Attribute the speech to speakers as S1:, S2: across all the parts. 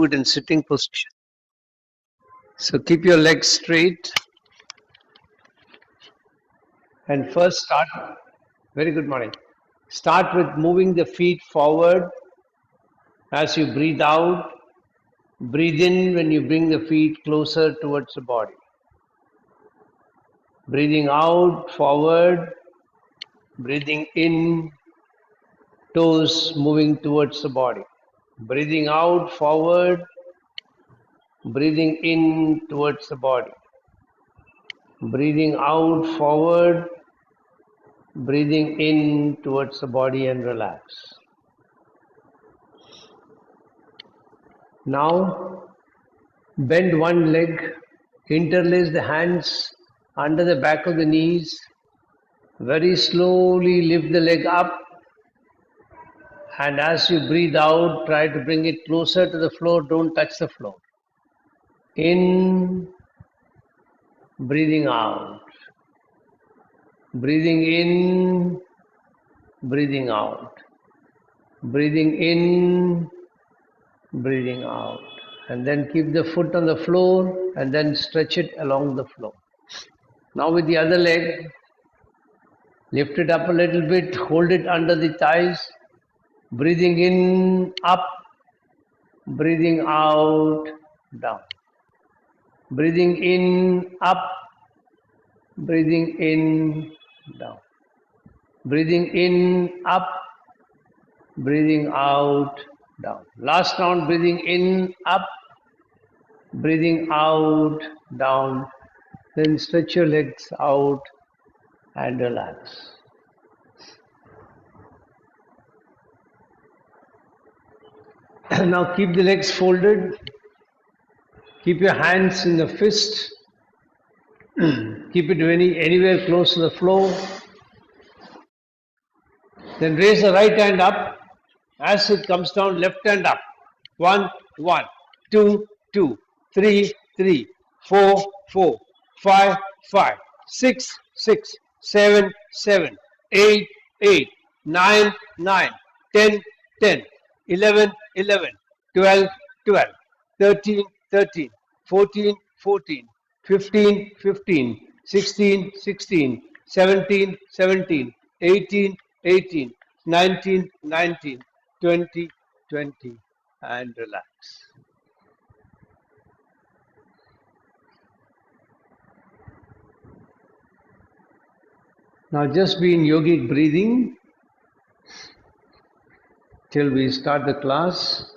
S1: it in sitting position. So keep your legs straight and first start. Very good morning. Start with moving the feet forward as you breathe out. Breathe in when you bring the feet closer towards the body. Breathing out, forward. Breathing in, toes moving towards the body. Breathing out, forward. Breathing in towards the body. Breathing out, forward. Breathing in towards the body and relax. Now, bend one leg, interlace the hands under the back of the knees. Very slowly lift the leg up, and as you breathe out, try to bring it closer to the floor. Don't touch the floor. In, breathing out. Breathing in, breathing out. Breathing in, breathing out. And then keep the foot on the floor and then stretch it along the floor. Now with the other leg, lift it up a little bit, hold it under the thighs. Breathing in, up. Breathing out, down. Breathing in, up. Breathing in, down. Breathing in, up. Breathing out, down. Last round, breathing in, up. Breathing out, down. Then stretch your legs out and relax. Now keep the legs folded. Keep your hands in the fist. Keep it anywhere close to the floor. Then raise the right hand up. As it comes down, left hand up. 1, 1, 2, 2, 3, 3, 4, 4, 5, 5, 6, 6, 7, 7, 8, 8, 9, 9, 10, 10, 11, 11, 12, 12, 13, 13, 14, 14, 15, 15, 16, 16, 17, 17, 18, 18, 19, 19, 20, 20, and relax. Now just be in yogic breathing till we start the class.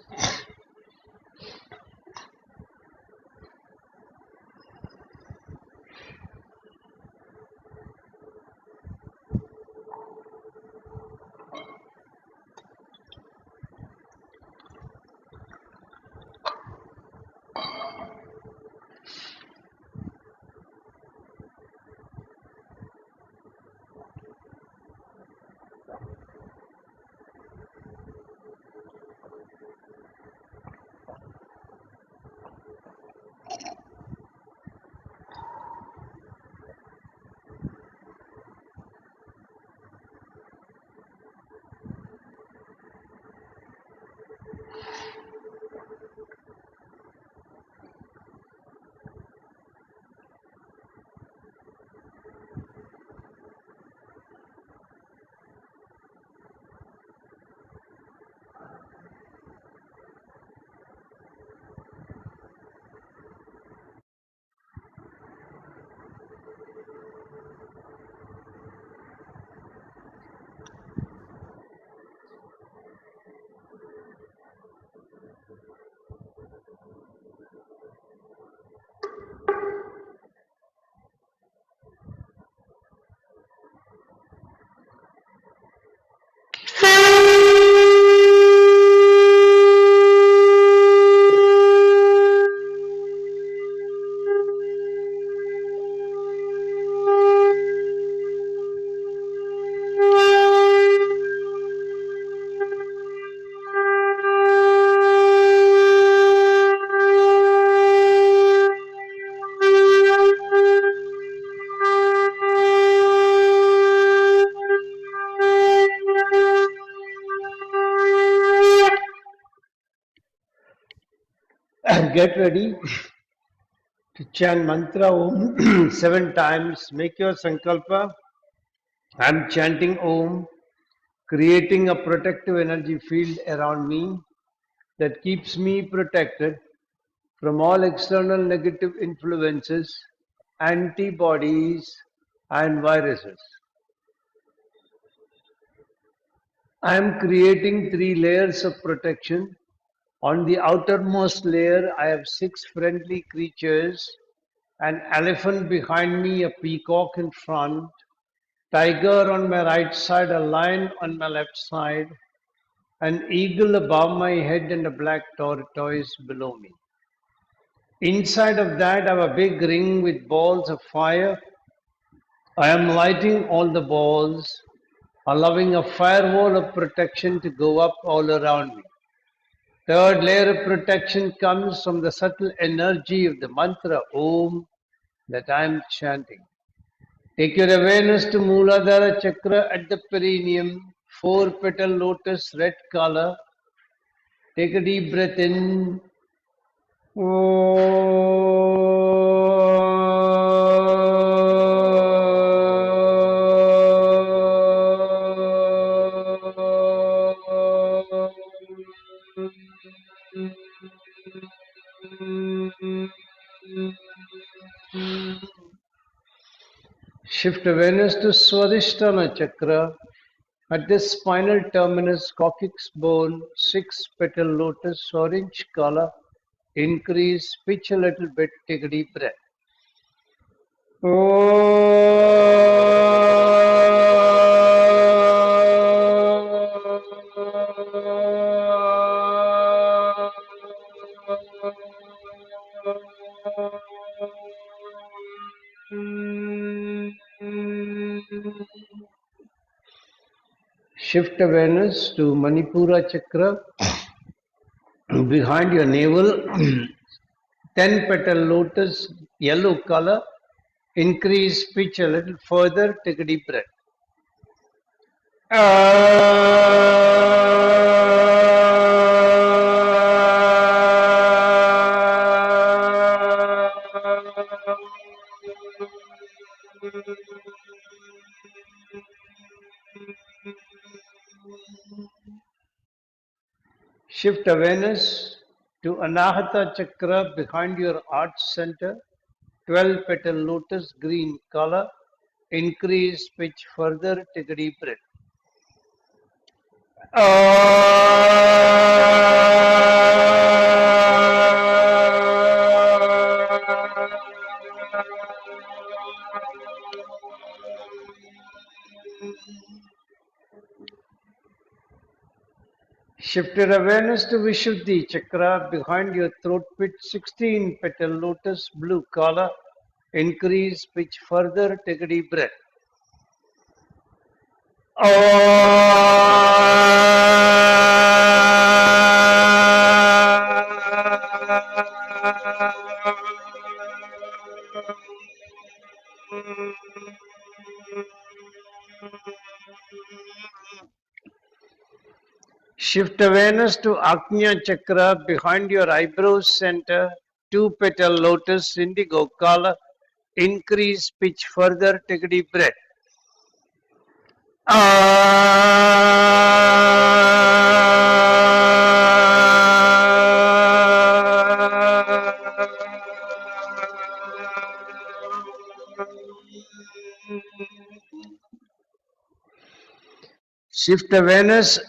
S1: Get ready to chant mantra Om 7 times. Make your sankalpa. I'm chanting Om, creating a protective energy field around me that keeps me protected from all external negative influences, antibodies, and viruses. I am creating 3 layers of protection. On the outermost layer, I have 6 friendly creatures: an elephant behind me, a peacock in front, tiger on my right side, a lion on my left side, an eagle above my head, and a black tortoise below me. Inside of that, I have a big ring with balls of fire. I am lighting all the balls, allowing a firewall of protection to go up all around me. Third layer of protection comes from the subtle energy of the mantra Om that I am chanting. Take your awareness to Mooladhara chakra at the perineum, 4 petal lotus, red color. Take a deep breath in. Shift awareness to Swadhisthana chakra at the spinal terminus, coccyx bone, 6 petal lotus, orange color. Increase pitch a little bit, take a deep breath. Shift awareness to Manipura chakra behind your navel, 10 petal lotus, yellow color. Increase pitch a little further, take a deep breath. Shift awareness to Anahata chakra behind your heart center, 12 petal lotus, green color. Increase pitch further, take a deep breath. Shift your awareness to Vishuddhi chakra behind your throat pit, 16 petal lotus, blue color. Increase pitch further, take a deep breath. Shift awareness to Agnya chakra behind your eyebrows center, 2 petal lotus, indigo color. Increase pitch further, take a deep breath. Shift awareness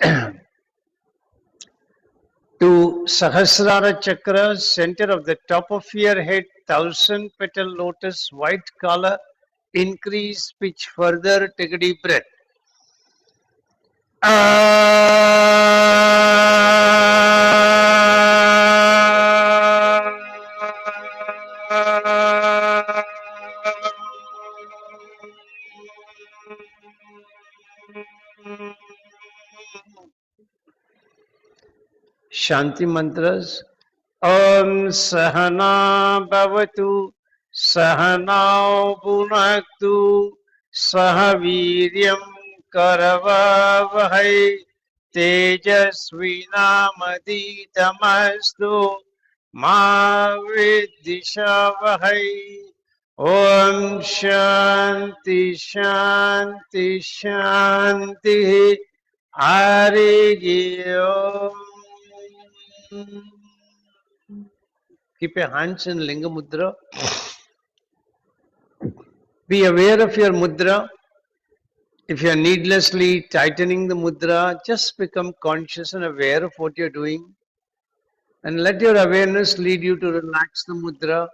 S1: to Sahasrara chakra, center of the top of your head, 1000 petal lotus, white color. Increase pitch further, take a deep breath. Shanti mantras. Om Sahana Bhavatu Sahanao Bhunaktu Sahaviryam Karavavahai Tejasvinamadi Tamastu
S2: Ma Vidishavahai. Om Shanti Shanti Shanti. Hari Om. Keep your hands in Linga Mudra. Be aware of your mudra. If you are needlessly tightening the mudra, just become conscious and aware of what you are doing. And let your awareness lead you to relax the mudra.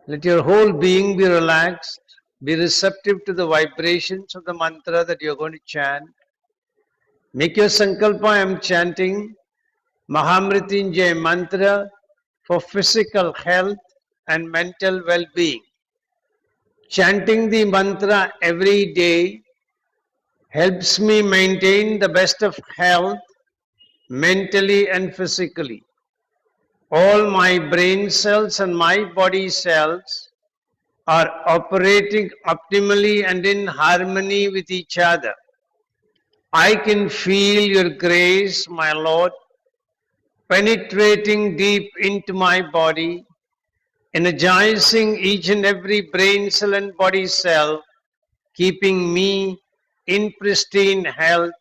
S2: Let your whole being be relaxed. Be receptive to the vibrations of the mantra that you are going to chant. Make your sankalpa. I am chanting Mahamrityunjay mantra for physical health and mental well-being. Chanting the mantra every day helps me maintain the best of health mentally and physically. All my brain cells and my body cells are operating optimally and in harmony with each other. I can feel your grace, my Lord, penetrating deep into my body, energizing each and every brain cell and body cell, keeping me in pristine health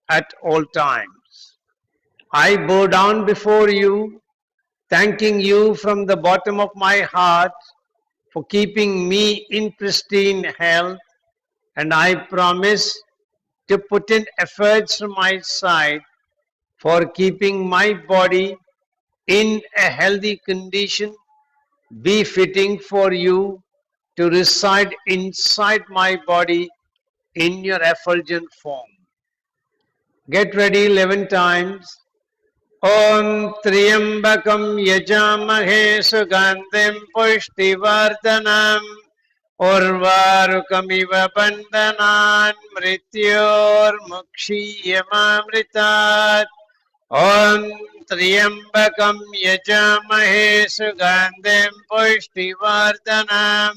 S2: at all times. I bow down before you, thanking you from the bottom of my heart for keeping me in pristine health, and I promise to put in efforts from my side for keeping my body in a healthy condition, befitting for you to reside inside my body in your effulgent form. Get ready 11 times. Om Triambakam Yajamahe Sugandhim Pushtivartanam Urvarukamiva Bandhanan Mrityor Mukshiyamamritat. Om Triambakam Yajamahe Sugandhim Pushtivartanam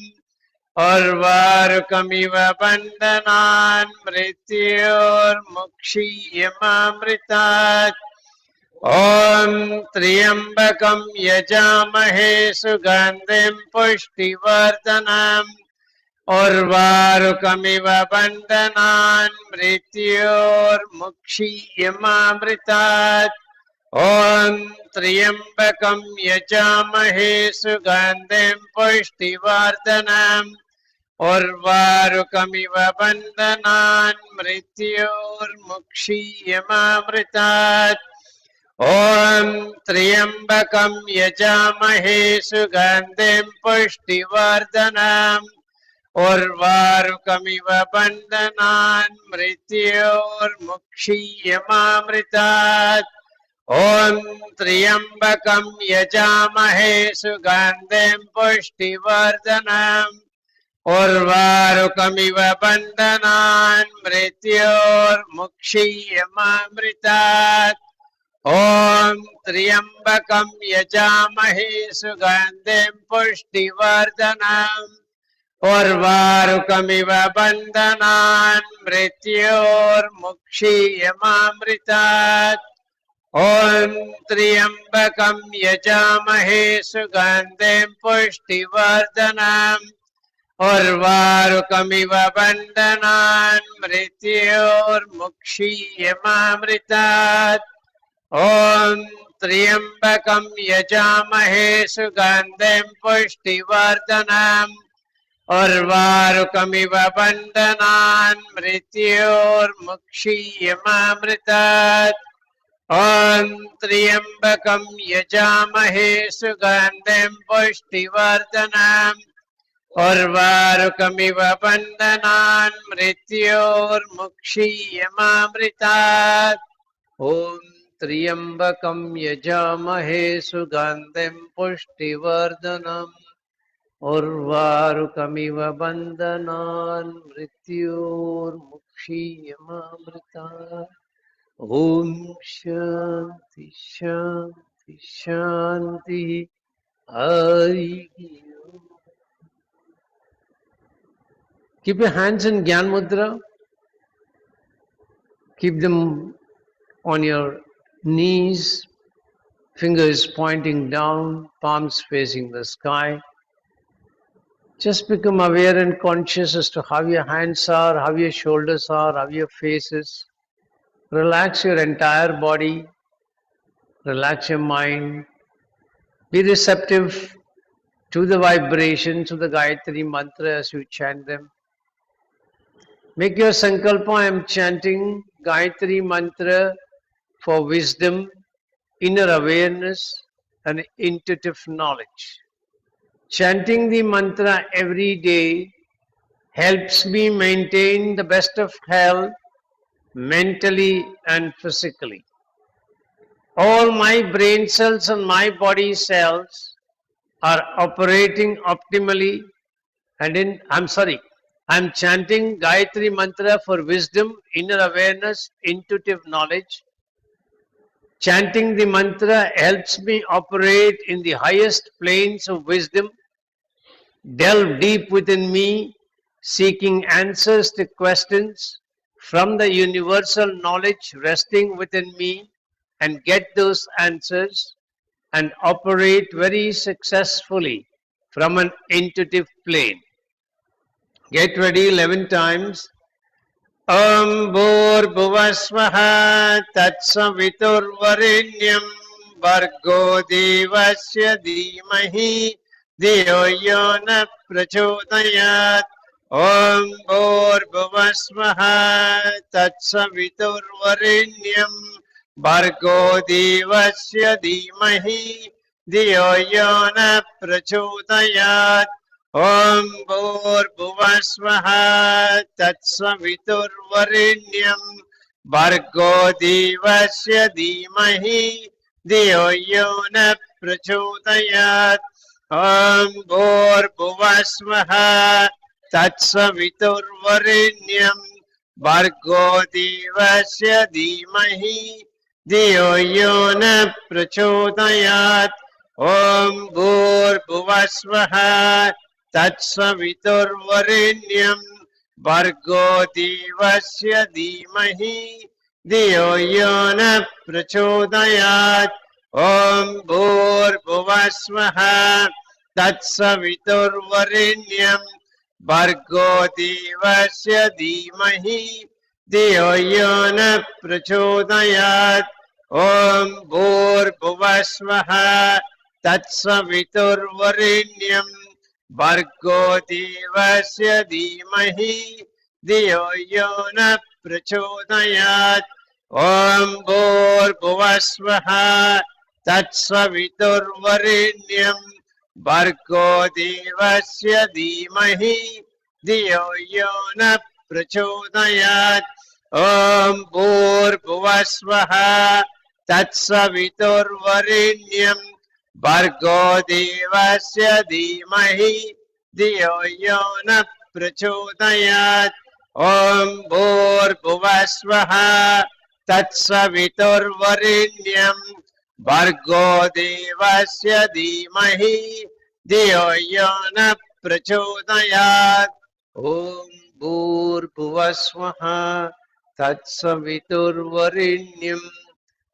S2: Urvarukamiva Bandhanan Mrityor Mukshiyamamritat. Om Triambakam Yajamahe Sugandhim Pushtivartanam Urvarukamiva Bandhanan Mrityor Mukshiyamamritat. Om Triambakam Yajamahe Sugandhim Pushtivartanam Urvarukamiva Bandhanan Mrityor Mukshiyamamritat. Om Triambakam Yajamahe Sugandhim Pushtivartanam Urvarukamiva Bandhanan Mrityor Mukshiyamamritat. Om Triambakam Yajamahe Sugandhim Pushtivartanam Urvarukamiva Bandhanan Mrityor Mukshiyamamritat. Om Triambakam Yajamahe Sugandhim Pushtivartanam Urvarukamiva Bandhanan Mrityor Mukshiyamamritat. Om Triambakam Yajamahe Sugandhim Pushtivartanam Urvarukamiva Bandhanan Mrityor Mukshiyamamritat. Om Triambakam Yajamahe Sugandhim Pushtivartanam Urvarukamiva Bandhanan Mrityor Mukshiyamamritat. Om Triambakam Yajamahe Sugandhim Pushtivartanam Urvarukamiva Bandhanan Mrityor Mukshiyamamritat. Om Triambakam Yajamahe Sugandhim Pushtivartanam Urvarukamiva Bandhanan Mrityor Mukshiyamamritat. Om Shanti Shanti Shanti. Hari Om. Keep your hands in Gyan Mudra. Keep them on your knees.
S1: fingers pointing down, palms facing the sky. Just become aware and conscious as to how your hands are, how your shoulders are, how your face is. Relax your entire body, relax your mind. Be receptive to the vibrations of the Gayatri mantra as you chant them. Make your sankalpa, I am chanting Gayatri mantra for wisdom, inner awareness and intuitive knowledge. Chanting the mantra every day helps me maintain the best of health mentally and physically. All my brain cells and my body cells are operating optimally and I'm chanting Gayatri mantra for wisdom, inner awareness, intuitive knowledge. Chanting the mantra helps me operate in the highest planes of wisdom, delve deep within me, seeking answers to questions from the universal knowledge resting within me, and get those answers and operate very successfully from an intuitive plane. Get ready 11 times. Om Bhurbhuvasvaha Tatsaviturvarenyam Bhargo Devasya Dhimahi Dhiyo Yo Na Prachodayat. Om Bhurbhuvasvaha Tatsaviturvarenyam Bhargo Devasya Dhimahi Dhiyo Yo Na Prachodayat. Om Bhurbhuvasvaha Tatsaviturvarenyam Bhargo Devasya Dhimahi Dhiyo Yo Na Prachodayat. Om Bhurbhuvasvaha Tatsaviturvarenyam Bhargo Devasya Dhimahi Dhiyo Yo Na Prachodayat. Om Bhurbhuvasvaha Tatsaviturvarenyam Bhargo Devasya Dhimahi Dhiyo Yo Na Prachodayat. Om Bhurbhuvasvaha Tatsaviturvarenyam Bhargo Devasya Dhimahi Dhiyo Yo Na Prachodayat. Om Bhurbhuvasvaha Tatsaviturvarenyam Bhargo Devasya Dhimahi Dhiyo Yo Na Prachodayat. Om Bhurbhuvasvaha Tatsaviturvarenyam Bhargo Devasya Dhimahi Dhiyo Yo Na Prachodayat. Om Bhurbhuvasvaha Tatsaviturvarenyam Bhargo Devasya Dhimahi Dhiyo Yo Na Prachodayat. Om Bhurbhuvasvaha Tatsaviturvarenyam Bhargo Devasya Dhimahi Dhiyo Yo Na Prachodayat. Om Bhurbhuvasvaha Tatsaviturvarenyam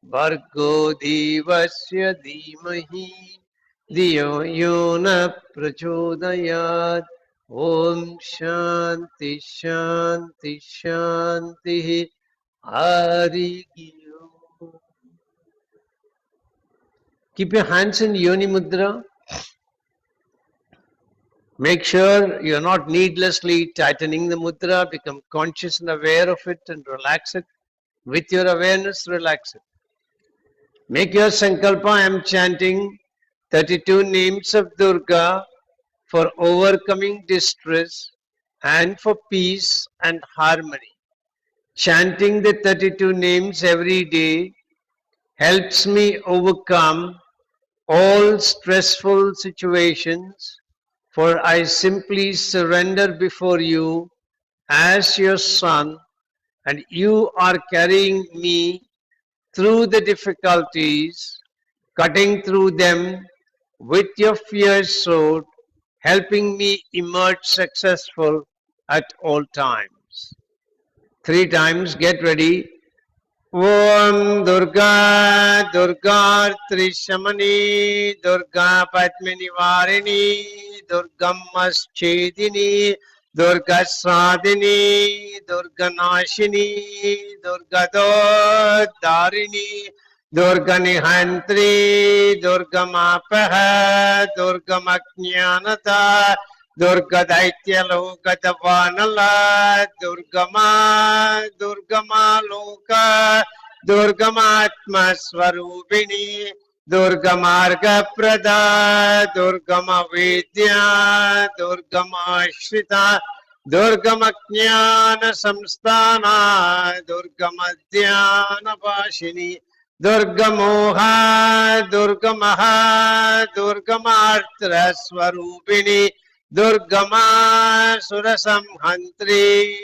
S1: Bhargo Devasya Dhimahi Dhiyo Yo Na Prachodayat. Om Shanti Shanti Shanti. Hari Om. Keep your hands in Yoni Mudra. Make sure you're not needlessly tightening the mudra. Become conscious and aware of it and relax it. With your awareness, relax it. Make your sankalpa. I am chanting 32 names of Durga for overcoming distress and for peace and harmony. Chanting the 32 names every day helps me overcome all stressful situations, for I simply surrender before you as your son, and you are carrying me through the difficulties, cutting through them with your fierce sword, helping me emerge successful at all times. 3 times, get ready.
S2: Om Durga Durga Trishamani Durga Padmini Varini Durgammaschedini Durga Sadini Durga Nashini Durga Darini Durga Nihantri Durga Mapaha Durga Maknyanata Durga Daitya Lokatavanala Durgama Loka Durgamatma Swarupini Durgamarga Prada Durgama Vidya Durgama Shrita Durgama Jnana Samstana Durgama Dhyana Vashini Durgamoha Durgamaha Durgamartra Swarupini Durgama Surasamhantri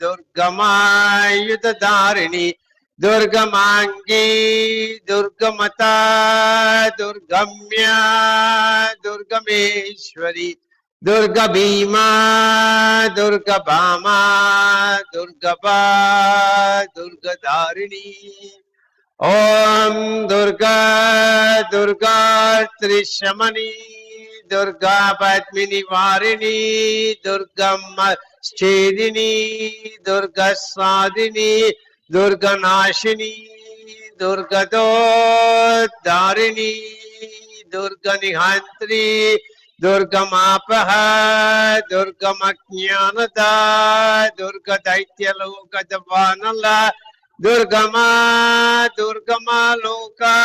S2: Durgama Yudhadarini Durgamangi Durgamata Durgamya Durgameshwari Durga Bhima Durga Bhama Durgaba Durgadarini Om Durga Durga Trishamani Durga Padmini Varini Durgamma Schedini Durga Sadini Durga Nashini Durga Darini Durga Nihantri Durga Mapaha Durga Maknyanada Durga Daitya Lokadavanala Durgama Loka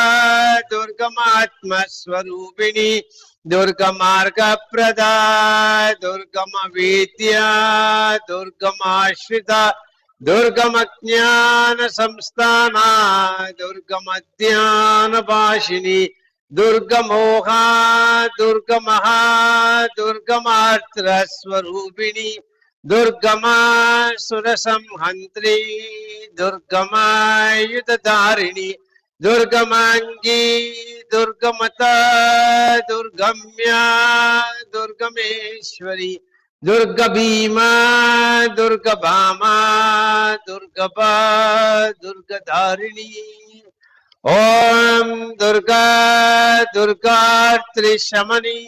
S2: Durgama Atma Swarupini Durgamarga Prada Durgama Vidya Durgama Shrita Durgama Jnana Samstana Durgama Dhyana Vashini Durgamoha Durgamaha Durgamartra Swarupini Durgama Surasamhantri Durgama Yudhadarini Durgamangi Durgamata Durgamya Durgameshwari Durga Bhima Durga Bhama Durgaba Durgadarini Om Durga Durga Trishamani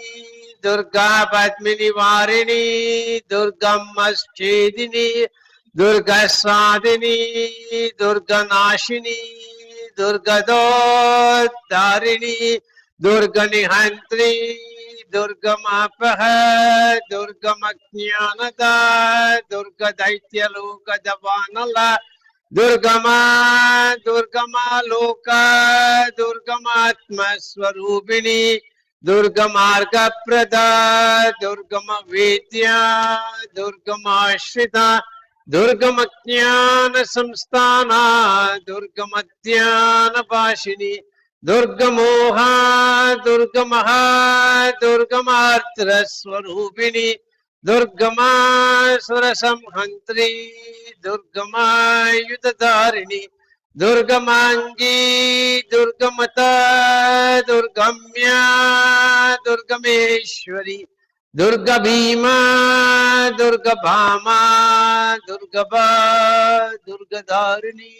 S2: Durga Padmini Varini Durgammaschedini Durga Sadini Durga Nashini Durga Darini Durga Nihantri Durga Mapaha Durga Maknyanada Durga Daitya Lokadavanala Durgama Loka Durgamatma Swarupini Durgamarga Prada Durgama Vidya Durgama Shrita Durgama Jnana Samstana Durgama Dhyana Vashini Durgamoha Durgamaha Durgamartra Swarupini Durgama Surasamhantri Durgama Yudhadarini Durgamangi Durgamata Durgamya Durgameshwari Durga Bhima Durga Bhama Durgaba Durgadarini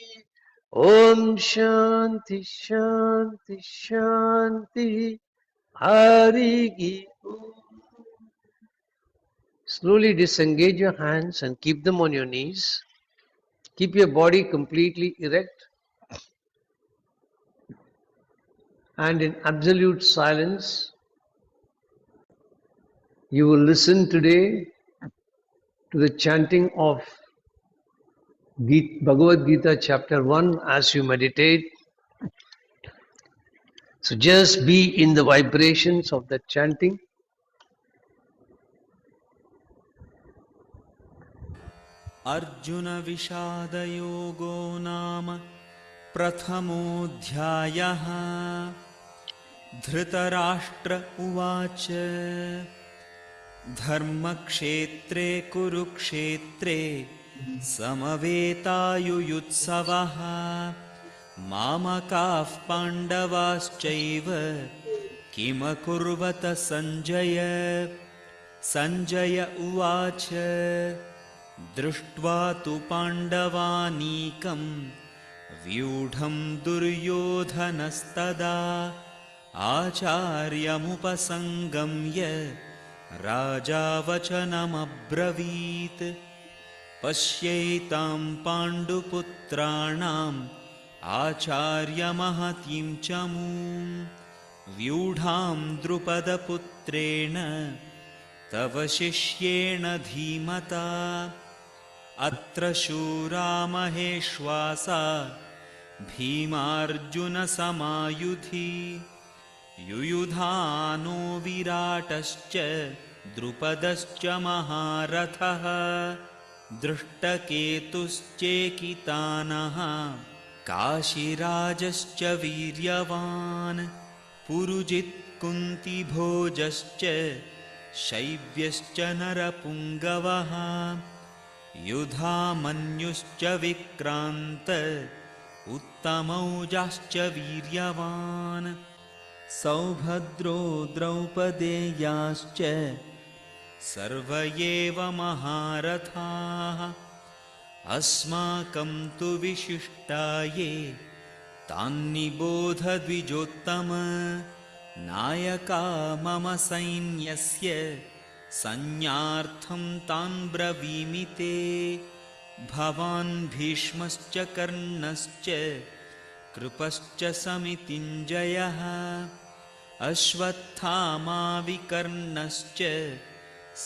S2: Om Shanti Shanti Shanti Hari Om. Slowly disengage your hands and keep them on your knees. Keep your body completely erect and in absolute silence. You will listen today to the chanting of Bhagavad Gita chapter 1 as you meditate. So just be in the vibrations of that chanting.
S3: Arjuna Vishada Yogo Nama Prathamodhyayaha Dhritarashtra Uvacha Dharmakshetre Kurukshetre Samavetaayuyutsavaha Mamakah Pandavaschaiva Kimakurvata Sanjaya Sanjaya Uvacha Drishtva tu Pandavanīkam व्यूढं दुर्योधनस्तदा आचार्यमुपसङ्गम्य राजा वचनमब्रवीत् पश्यैतां पाण्डुपुत्राणाम् आचार्यमहतीं च मूं व्यूढां द्रुपदपुत्रेण तव शिष्येण धीमता अत्र शूरा महेश्वासा भीमार्जुनसमायुधि युयुधानो विराटश्च द्रुपदश्च महारथः दृष्टकेतुश्चेकितानः काशीराजश्च वीर्यवान् पुरुजित् कुन्तिभोजश्च शैव्यश्च नरपुङ्गवः युधामन्युश्च विक्रान्त उत्तमौजाश्च वीर्यवान् सौभद्रो द्रौपदेयाश्च सर्व एव महारथाः अस्माकं तु विशिष्टाये तान्निबोध द्विजोत्तम नायका मम सैन्यस्य संज्ञार्थं तान् ब्रवीमि ते भवान् भीष्मश्च कर्णश्च कृपश्च समितिञ्जयः अश्वत्थामा विकर्णश्च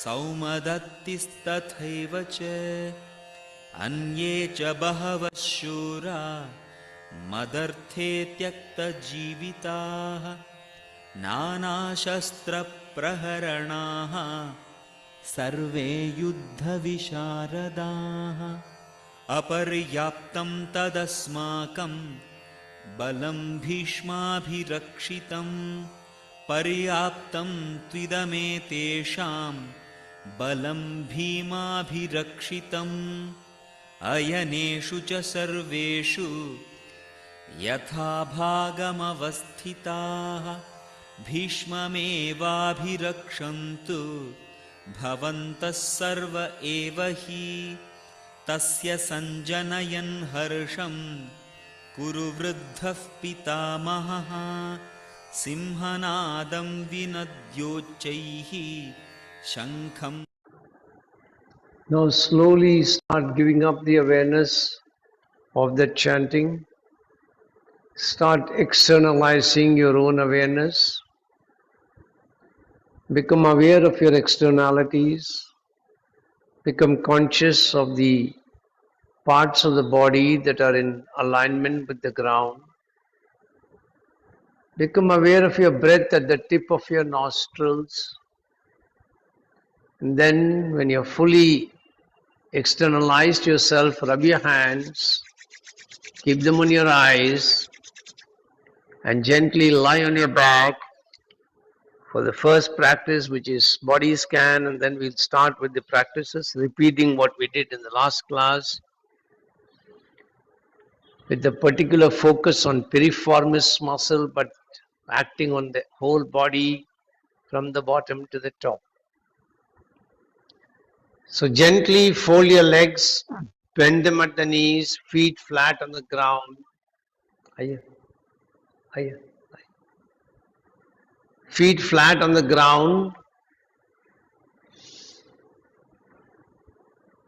S3: सौमदत्तिस्तथैव च अन्ये च बहवः शूरा मदर्थे त्यक्तजीविताः नानाशस्त्रप्रहरणाः सर्वे युद्धविशारदाः अपर्याप्तं तदस्माकं बलं भीष्माभिरक्षितं पर्याप्तं त्विदमेतेषां बलं भीमाभिरक्षितम् अयनेषु च सर्वेषु यथा भागमवस्थिताः भीष्ममेवाभिरक्षन्तु भवन्तः सर्व एव हि तस्य सञ्जनयन् हर्षं कुरु वृद्धः पितामहः सिंहनादं विनद्योच्चैः शङ्खं.
S1: Now slowly start giving up the awareness of the chanting. Start externalizing your own awareness. Become aware of your externalities. Become conscious of the parts of the body that are in alignment with the ground. Become aware of your breath at the tip of your nostrils. And then when you're fully externalized yourself, rub your hands, keep them on your eyes, and gently lie on your back for the first practice, which is body scan, and then we'll start with the practices, repeating what we did in the last class, with the particular focus on piriformis muscle, but acting on the whole body from the bottom to the top. So gently fold your legs, bend them at the knees, feet flat on the ground. Feet flat on the ground.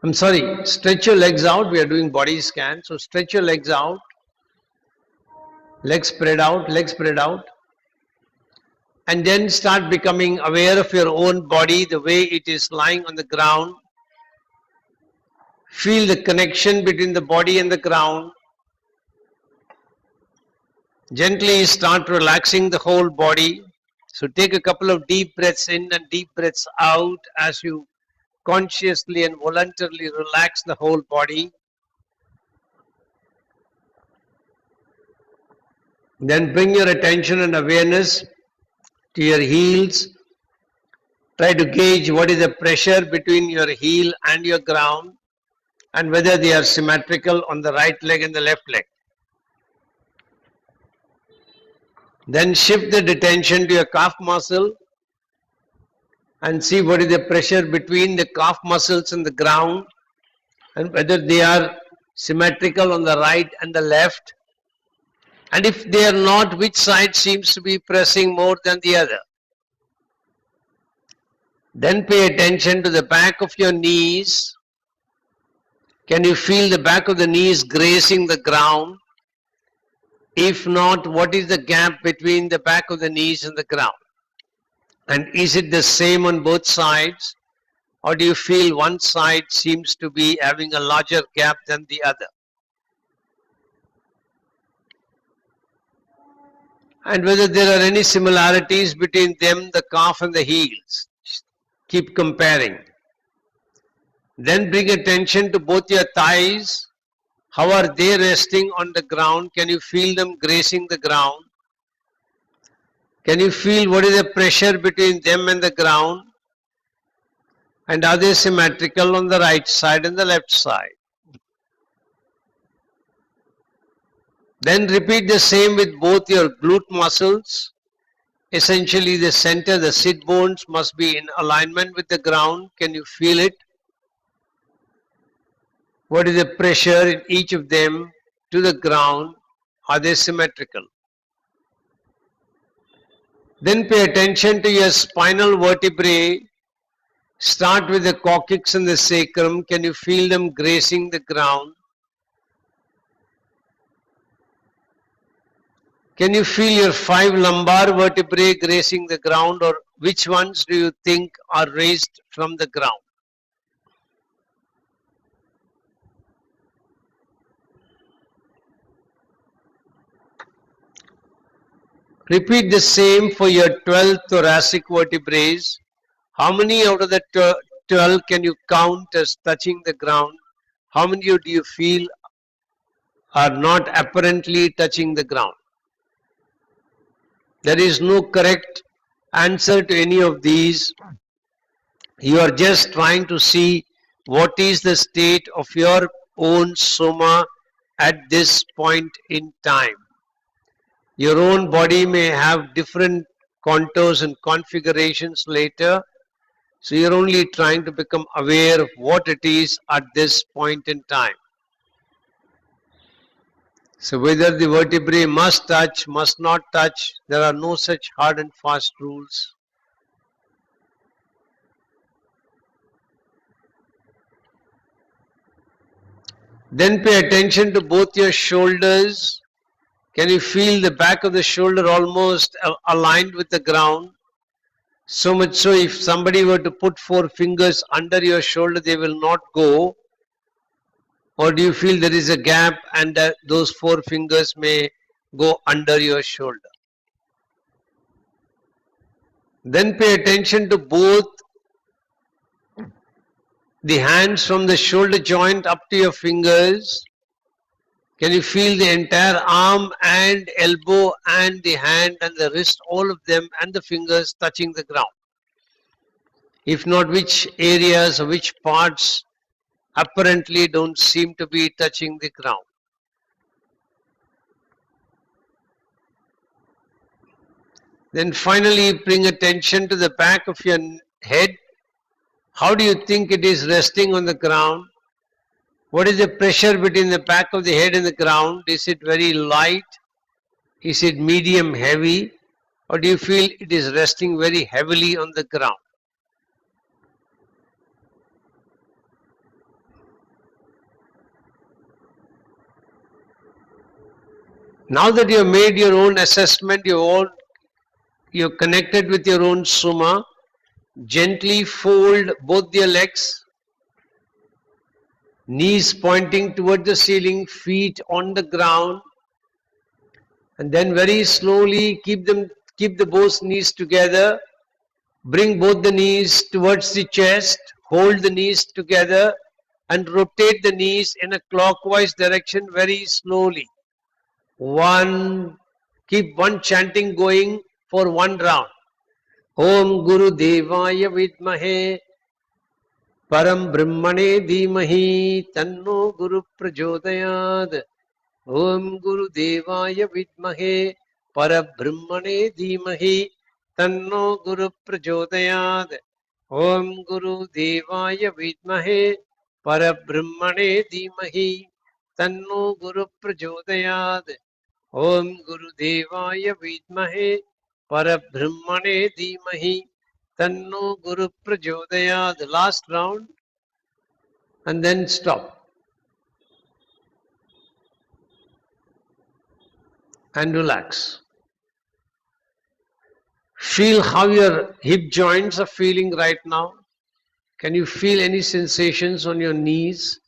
S1: I'm sorry, stretch your legs out. We are doing body scan. So stretch your legs out. Legs spread out, legs spread out. And then start becoming aware of your own body, the way it is lying on the ground. Feel the connection between the body and the ground. Gently start relaxing the whole body. So take a couple of deep breaths in and deep breaths out as you consciously and voluntarily relax the whole body. Then bring your attention and awareness to your heels. Try to gauge what is the pressure between your heel and your ground, and whether they are symmetrical on the right leg and the left leg. Then shift the attention to your calf muscle and see what is the pressure between the calf muscles and the ground, and whether they are symmetrical on the right and the left? And if they are not, which side seems to be pressing more than the other? Then pay attention to the back of your knees. Can you feel the back of the knees grazing the ground? If not, what is the gap between the back of the knees and the ground? And is it the same on both sides? Or do you feel one side seems to be having a larger gap than the other? And whether there are any similarities between them, the calf and the heels. Keep comparing. Then bring attention to both your thighs. How are they resting on the ground? Can you feel them grazing the ground? Can you feel what is the pressure between them and the ground? And are they symmetrical on the right side and the left side? Then repeat the same with both your glute muscles. Essentially the center, the sit bones must be in alignment with the ground. Can you feel it? What is the pressure in each of them to the ground? Are they symmetrical? Then pay attention to your spinal vertebrae. Start with the coccyx and the sacrum. Can you feel them grazing the ground? Can you feel your 5 lumbar vertebrae grazing the ground, or which ones do you think are raised from the ground? Repeat the same for your 12 thoracic vertebrae. How many out of the 12 can you count as touching the ground? How many do you feel are not apparently touching the ground? There is no correct answer to any of these. You are just trying to see what is the state of your own soma at this point in time. Your own body may have different contours and configurations later. So you're only trying to become aware of what it is at this point in time. So whether the vertebrae must touch, must not touch, there are no such hard and fast rules. Then pay attention to both your shoulders. Can you feel the back of the shoulder almost aligned with the ground? So much so if somebody were to put 4 fingers under your shoulder, they will not go. Or do you feel there is a gap and that those 4 fingers may go under your shoulder? Then pay attention to both the hands from the shoulder joint up to your fingers. Can you feel the entire arm and elbow and the hand and the wrist, all of them and the fingers touching the ground? If not, which areas or which parts apparently don't seem to be touching the ground? Then finally bring attention to the back of your head. How do you think it is resting on the ground? What is the pressure between the back of the head and the ground? Is it very light? Is it medium heavy? Or do you feel it is resting very heavily on the ground? Now that you have made your own assessment, you're connected with your own soma, gently fold both your legs, knees pointing toward the ceiling, feet on the ground, and then very slowly keep both knees together. Bring both the knees towards the chest, hold the knees together and rotate the knees in a clockwise direction very slowly. 1, keep one chanting going for 1 round. Om Guru Devaya Vidmahe Param Brahmane Dhimahi Tanno Guru Prachodayad. Om Guru Devaya Vidmahe Parabrahmane Dhimahi Tanno Guru Prachodayad. Om Guru Devaya Vidmahe Parabrahmane Dhimahi
S2: Tanno Guru Prachodayad. Om Guru Devaya Vidmahe Parabrahmane Dhimahi Tanno Guru Prachodayad. Last round and then stop and relax. Feel how your hip joints are feeling right now. Can you feel any sensations on your knees?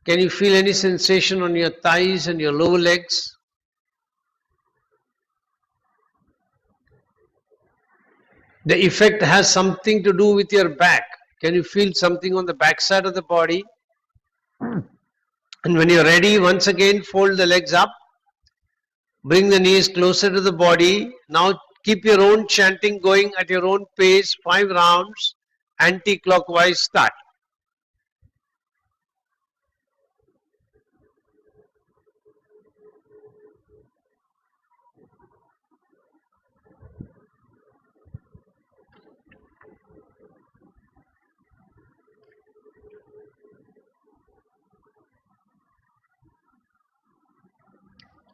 S2: Can you feel any sensation on your thighs and your lower legs? The effect has something to do with your back. Can you feel something on the back side of the body? And when you're ready, once again fold the legs up. Bring the knees closer to the body. Now keep your own chanting going at your own pace. 5 rounds, anti-clockwise start.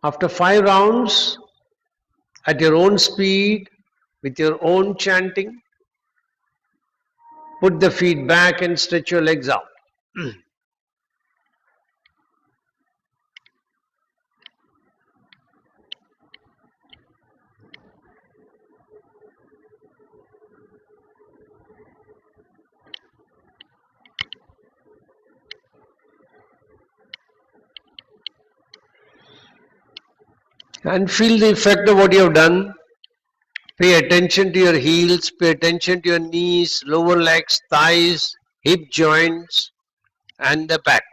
S2: After 5 rounds, at your own speed, with your own chanting, put the feet back and stretch your legs out. And feel the effect of what you have done. Pay attention to your heels, pay attention to your knees, lower legs, thighs, hip joints, and the back.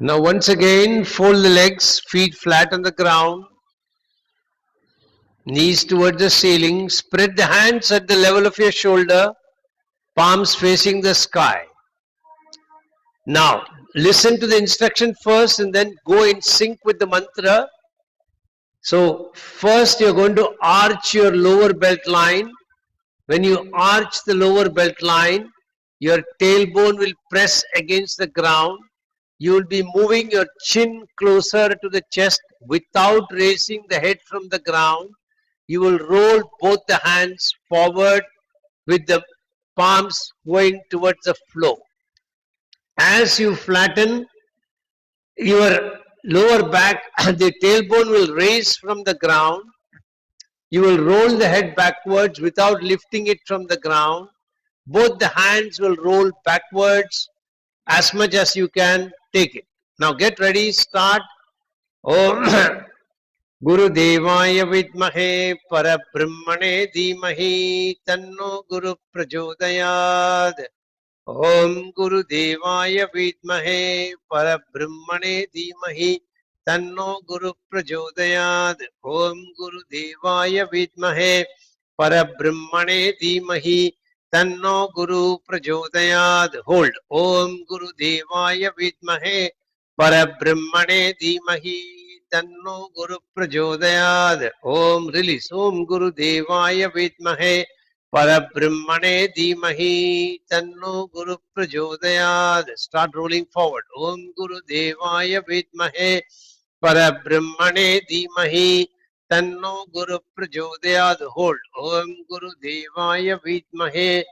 S2: Now once again, fold the legs, feet flat on the ground, knees towards the ceiling, spread the hands at the level of your shoulder, palms facing the sky. Now, listen to the instruction first and then go in sync with the mantra. So, first you're going to arch your lower belt line. When you arch the lower belt line, your tailbone will press against the ground. You will be moving your chin closer to the chest without raising the head from the ground. You will roll both the hands forward with the palms going towards the floor. As you flatten your lower back, the tailbone will raise from the ground. You will roll the head backwards without lifting it from the ground. Both the hands will roll backwards as much as you can take it. Now get ready, start. Om Guru Devaya Vidmahe Parabrahmane Dhimahi Tanno Guru Prachodayad. Om Guru Devaya Vidmahe Parabrahmane Dhimahi Tanno Guru Prachodayad. Om Guru Devaya Vidmahe Parabrahmane Dhimahi Tanno Guru Prachodayad. Hold. Om Guru Devaya Vidmahe Parabrahmane Dhimahi Tanno Guru Prachodayad. Om release. Om Guru Devaya Vidmahe Parabrahmane Dhimahi Tanno Guru Prachodayad. Start rolling forward. Om Guru Devaya Vidmahe Parabrahmane Dhimahi Tanno Guru Prachodayad. Hold. Om Guru Devaya Vidmahe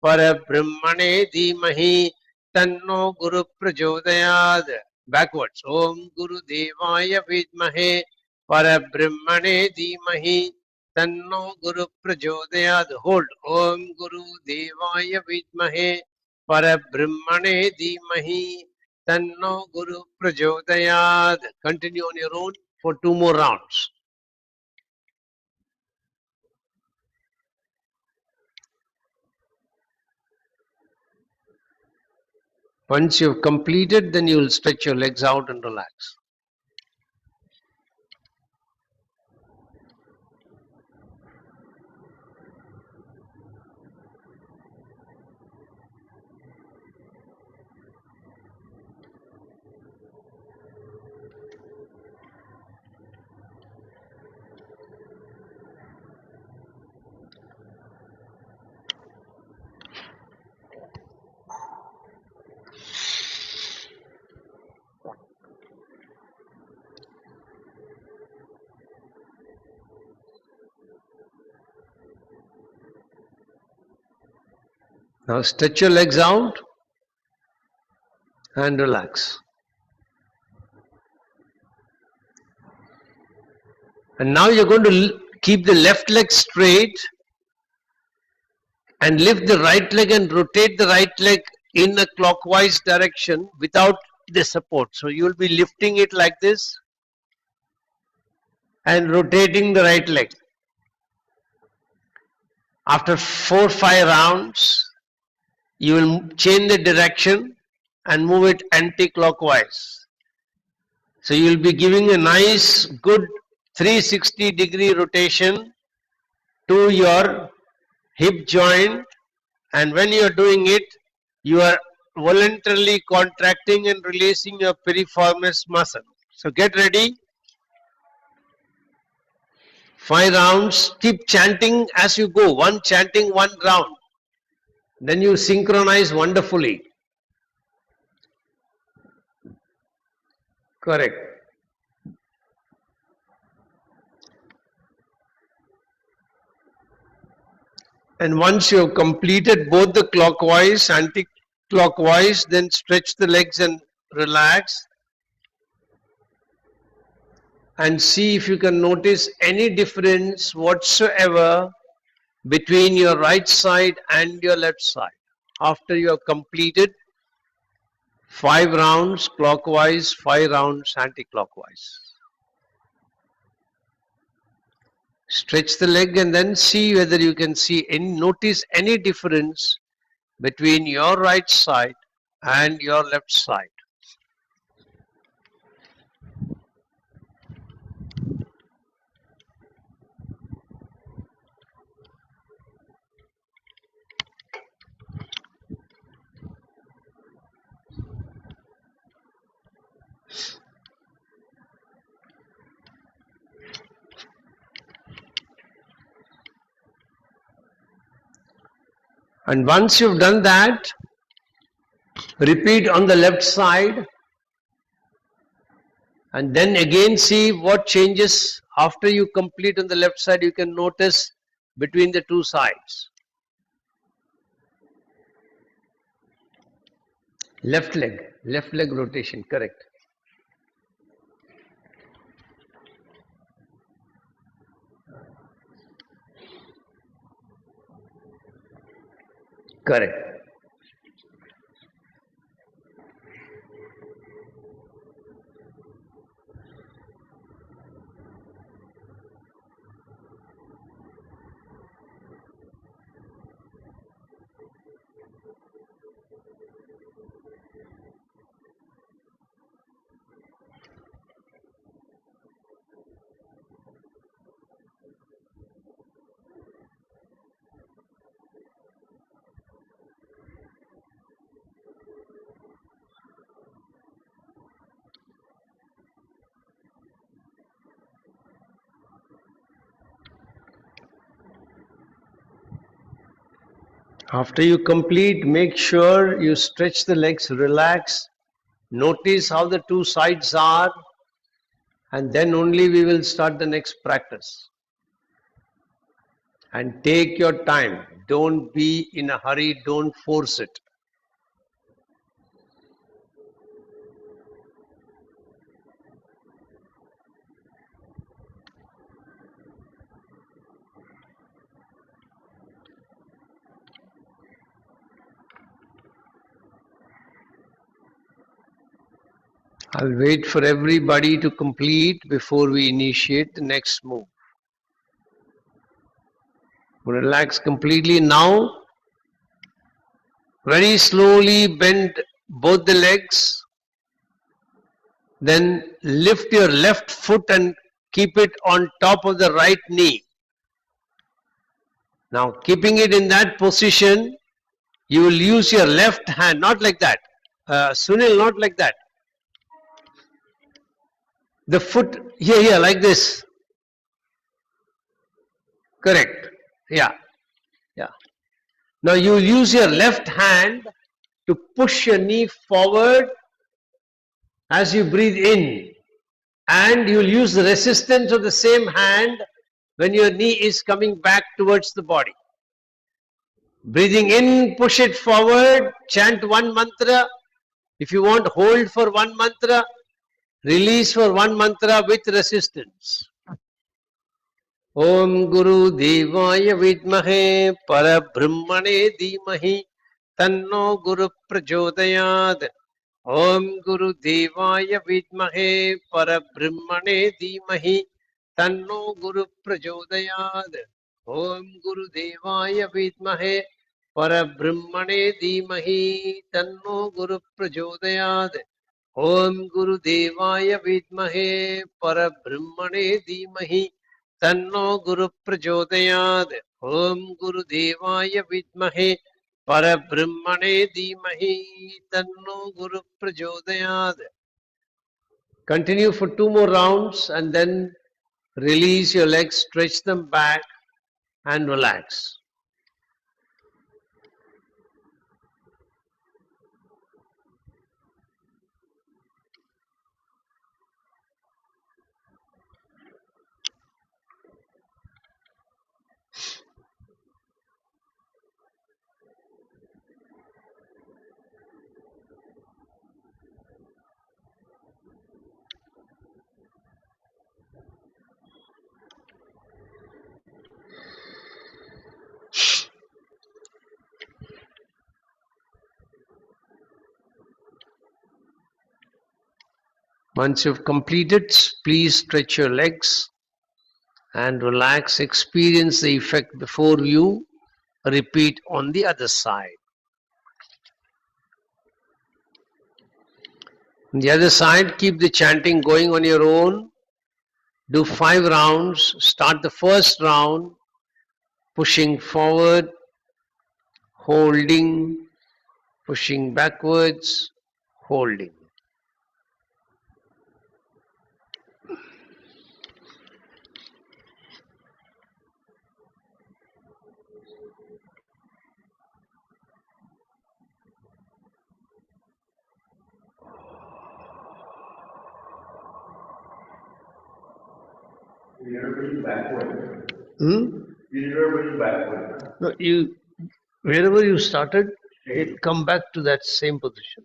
S2: Parabrahmane Dhimahi Tanno Guru Prachodayad. Backwards. Om Guru Devaya Vidmahe Parabrahmane Dhimahi Tanno Guru Prachodayad. Hold. Om Guru Devaya Vidmahe Parabrahmane Dhimahi Tanno Guru Prachodayad. Continue on your own for 2 more rounds. Once you've completed, then you will stretch your legs out and relax.
S1: Now stretch your legs out and relax. And now you're going to keep the left leg straight and lift the right leg and rotate the right leg in a clockwise direction without the support. So you will be lifting it like this and rotating the right leg. After 4-5 rounds, you will change the direction and move it anti-clockwise. So you will be giving a nice, good 360-degree rotation to your hip joint, and when you are doing it, you are voluntarily contracting and releasing your piriformis muscle. So get ready. 5 rounds. Keep chanting as you go. One chanting, one round. Then you synchronize wonderfully. Correct. And once you have completed both the clockwise, anti-clockwise, then stretch the legs and relax. And see if you can notice any difference whatsoever between your right side and your left side. After you have completed 5 rounds clockwise, 5 rounds anti-clockwise. Stretch the leg and then see whether you can notice any difference between your right side and your left side. And once you've done that, repeat on the left side and then again see what changes after you complete on the left side you can notice between the two sides. Left leg rotation, correct. Correct. After you complete, make sure you stretch the legs, relax, notice how the two sides are, and then only we will start the next practice. And take your time. Don't be in a hurry, don't force it. I'll wait for everybody to complete before we initiate the next move. Relax completely now. Very slowly bend both the legs. Then lift your left foot and keep it on top of the right knee. Now keeping it in that position, you will use your left hand, not like that. Sunil, not like that. The foot here, like this. Correct. Yeah. Now you will use your left hand to push your knee forward as you breathe in. And you will use the resistance of the same hand when your knee is coming back towards the body.
S2: Breathing in, push it forward, chant one mantra. If you want, hold for one mantra, release for one mantra with resistance. Om Guru Devaya Vidmahe Parabrahmane Dhimahi Tanno Guru Prachodayad. Om Guru Devaya Vidmahe Parabrahmane Dhimahi Tanno Guru Prachodayad. Om Guru Devaya Vidmahe Parabrahmane Dhimahi Tanno Guru Prachodayad. Om Guru Devaya Vidmahe Parabrahmane Dhimahi Tanno Guru Prachodayad. Om Guru Devaya Vidmahe Parabrahmane Dhimahi Tanno Guru Prachodayad. Continue for 2 more rounds and then release your legs, stretch them back and relax. Once you've completed, please stretch your legs and relax. Experience the effect before you repeat on the other side. On the other side, keep the chanting going on your own. Do 5 rounds. Start the first round, pushing forward, holding, pushing backwards, holding.
S4: You never bring backward.
S2: You
S4: never bring backward.
S2: No, wherever you started, it come back to that same position.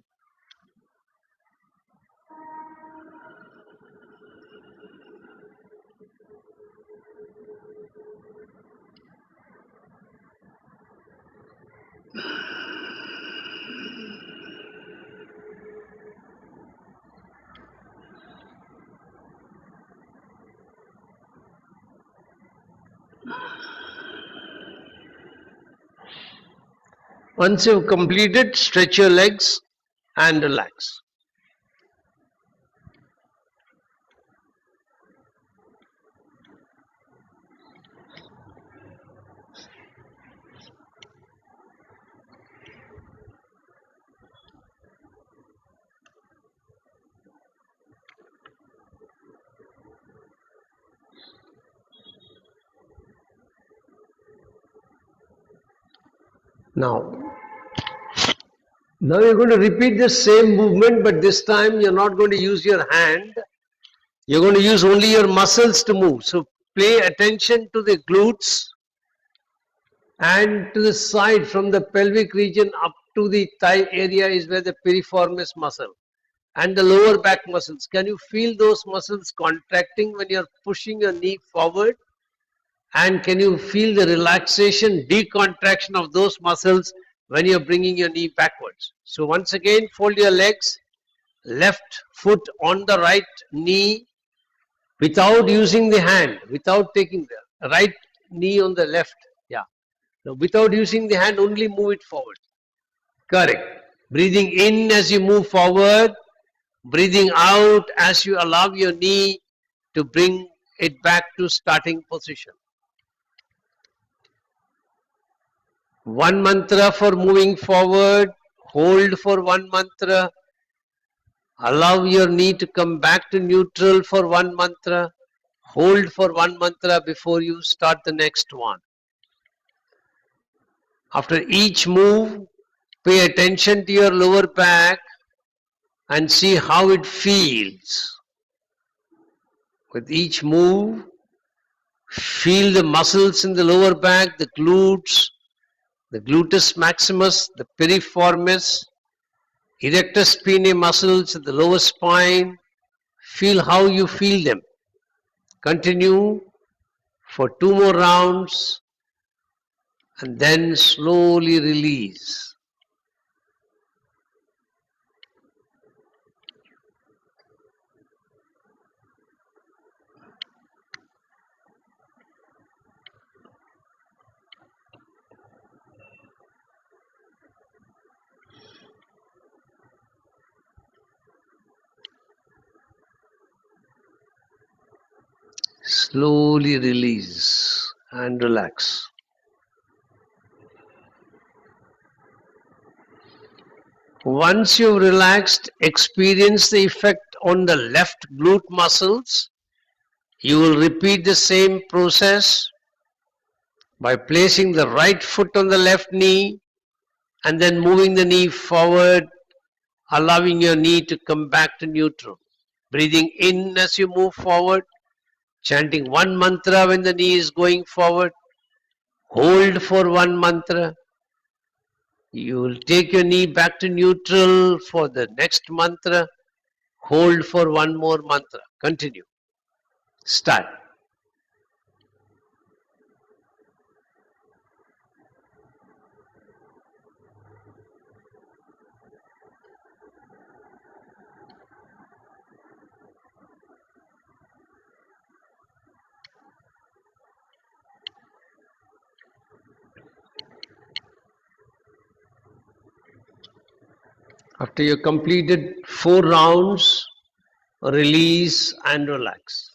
S2: Once you've completed, stretch your legs and relax. Now you're going to repeat the same movement, but this time you're not going to use your hand. You're going to use only your muscles to move. So pay attention to the glutes and to the side from the pelvic region up to the thigh area is where the piriformis muscle and the lower back muscles. Can you feel those muscles contracting when you're pushing your knee forward? And can you feel the relaxation, decontraction of those muscles when you're bringing your knee backwards? So once again, fold your legs, left foot on the right knee without using the hand, without taking the right knee on the left. Yeah. Now without using the hand, only move it forward. Correct. Breathing in as you move forward, breathing out as you allow your knee to bring it back to starting position. One mantra for moving forward, hold for one mantra, allow your knee to come back to neutral for one mantra, hold for one mantra before you start the next one. After each move, pay attention to your lower back and see how it feels. With each move, feel the muscles in the lower back, the glutes,
S1: the gluteus maximus, the piriformis, erector spinae muscles at the lower spine. Feel how you feel them. Continue for 2 more rounds and then slowly release. Slowly release and relax. Once you've relaxed, experience the effect on the left glute muscles. You will repeat the same process by placing the right foot on the left knee and then moving the knee forward, allowing your knee to come back to neutral. Breathing in as you move forward, chanting one mantra when the knee is going forward. Hold for one mantra. You will take your knee back to neutral for the next mantra. Hold for one more mantra. Continue. Start. After you completed 4 rounds, release and relax.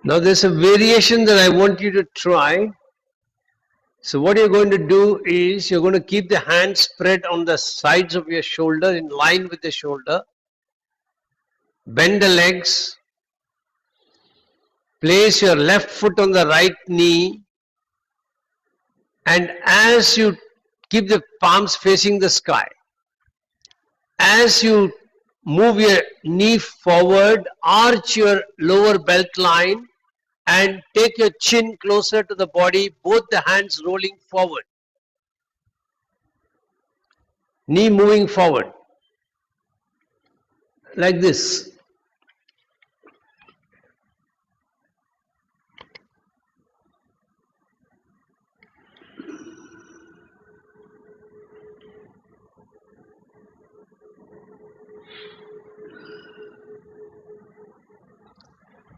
S1: Now there's a variation that I want you to try. So what you're going to do is you're going to keep the hands spread on the sides of your shoulder in line with the shoulder. Bend the legs. Place your left foot on the right knee. And as you keep the palms facing the sky, as you move your knee forward, arch your lower belt line and take your chin closer to the body, both the hands rolling forward. Knee moving forward. Like this.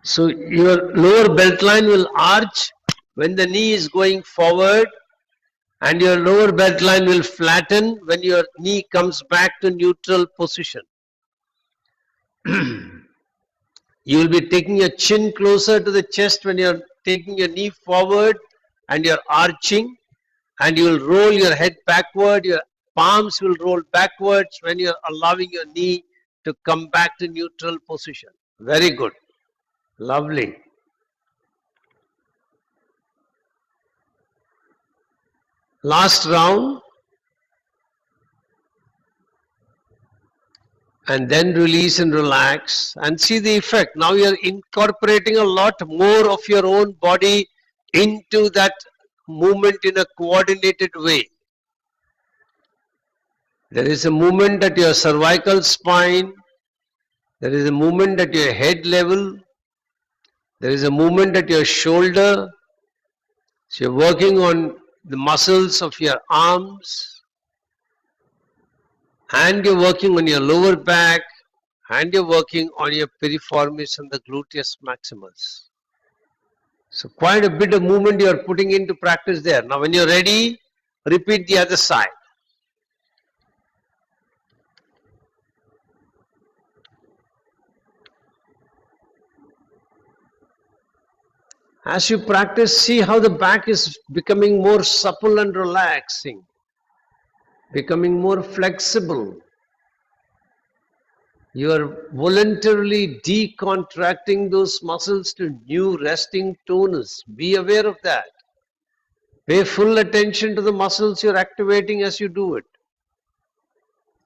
S1: So your lower belt line will arch when the knee is going forward, and your lower belt line will flatten when your knee comes back to neutral position. You will be taking your chin closer to the chest when you're taking your knee forward and you're arching, and you will roll your head backward, your palms will roll backwards when you're allowing your knee to come back to neutral position. Very good. Lovely. Last round. And then release and relax and see the effect. Now you're incorporating a lot more of your own body into that movement in a coordinated way. There is a movement at your cervical spine. There is a movement at your head level. There is a movement at your shoulder. So you're working on the muscles of your arms, and you're working on your lower back, and you're working on your piriformis and the gluteus maximus. So quite a bit of movement you are putting into practice there. Now when you're ready, repeat the other side.
S2: As you practice, see how the back is becoming more supple and relaxing, becoming more flexible. You are voluntarily decontracting those muscles to new resting tonus. Be aware of that. Pay full attention to the muscles you're activating as you do it.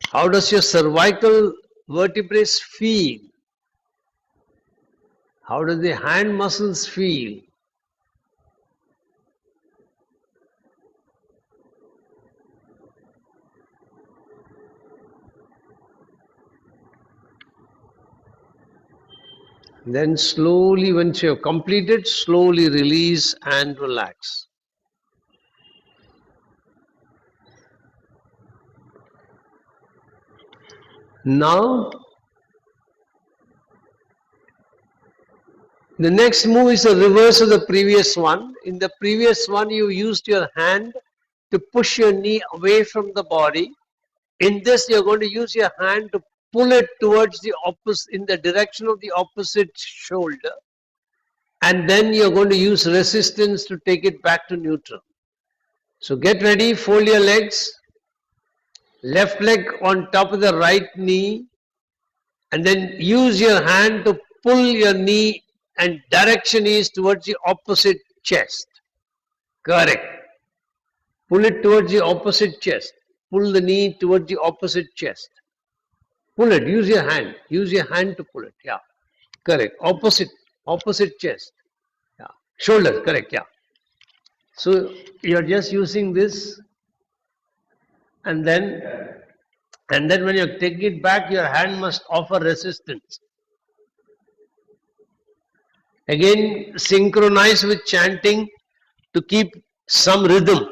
S2: How does your cervical vertebrae feel? How do the hand muscles feel? Then slowly, once you have completed, slowly release and relax. Now, the next move is the reverse of the previous one. In the previous one, you used your hand to push your knee away from the body. In this, you're going to use your hand to pull it towards the opposite, in the direction of the opposite shoulder. And then you're going to use resistance to take it back to neutral. So get ready, fold your legs, left leg on top of the right knee, and then use your hand to pull your knee, and direction is towards the opposite chest. Correct. Pull it towards the opposite chest. Pull the knee towards the opposite chest. Pull it, use your hand. Use your hand to pull it. Yeah. Correct. Opposite chest. Yeah. Shoulder, correct, yeah. So you're just using this, and then when you take it back, your hand must offer resistance. Again, synchronize with chanting to keep some rhythm.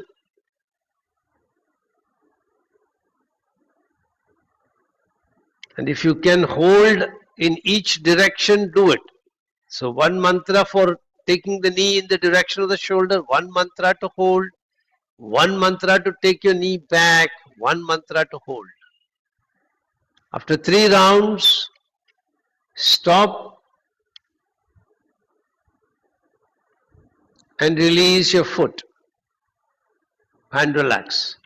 S2: And if you can hold in each direction, do it. So one mantra for taking the knee in the direction of the shoulder, one mantra to hold, one mantra to take your knee back, one mantra to hold. After 3 rounds, stop and release your foot and relax.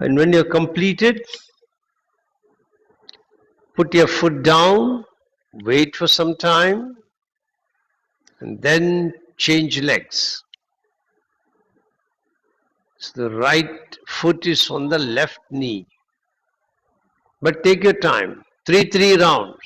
S2: And when you're completed, put your foot down, wait for some time, and then change legs. So the right foot is on the left knee. But take your time, 3 rounds.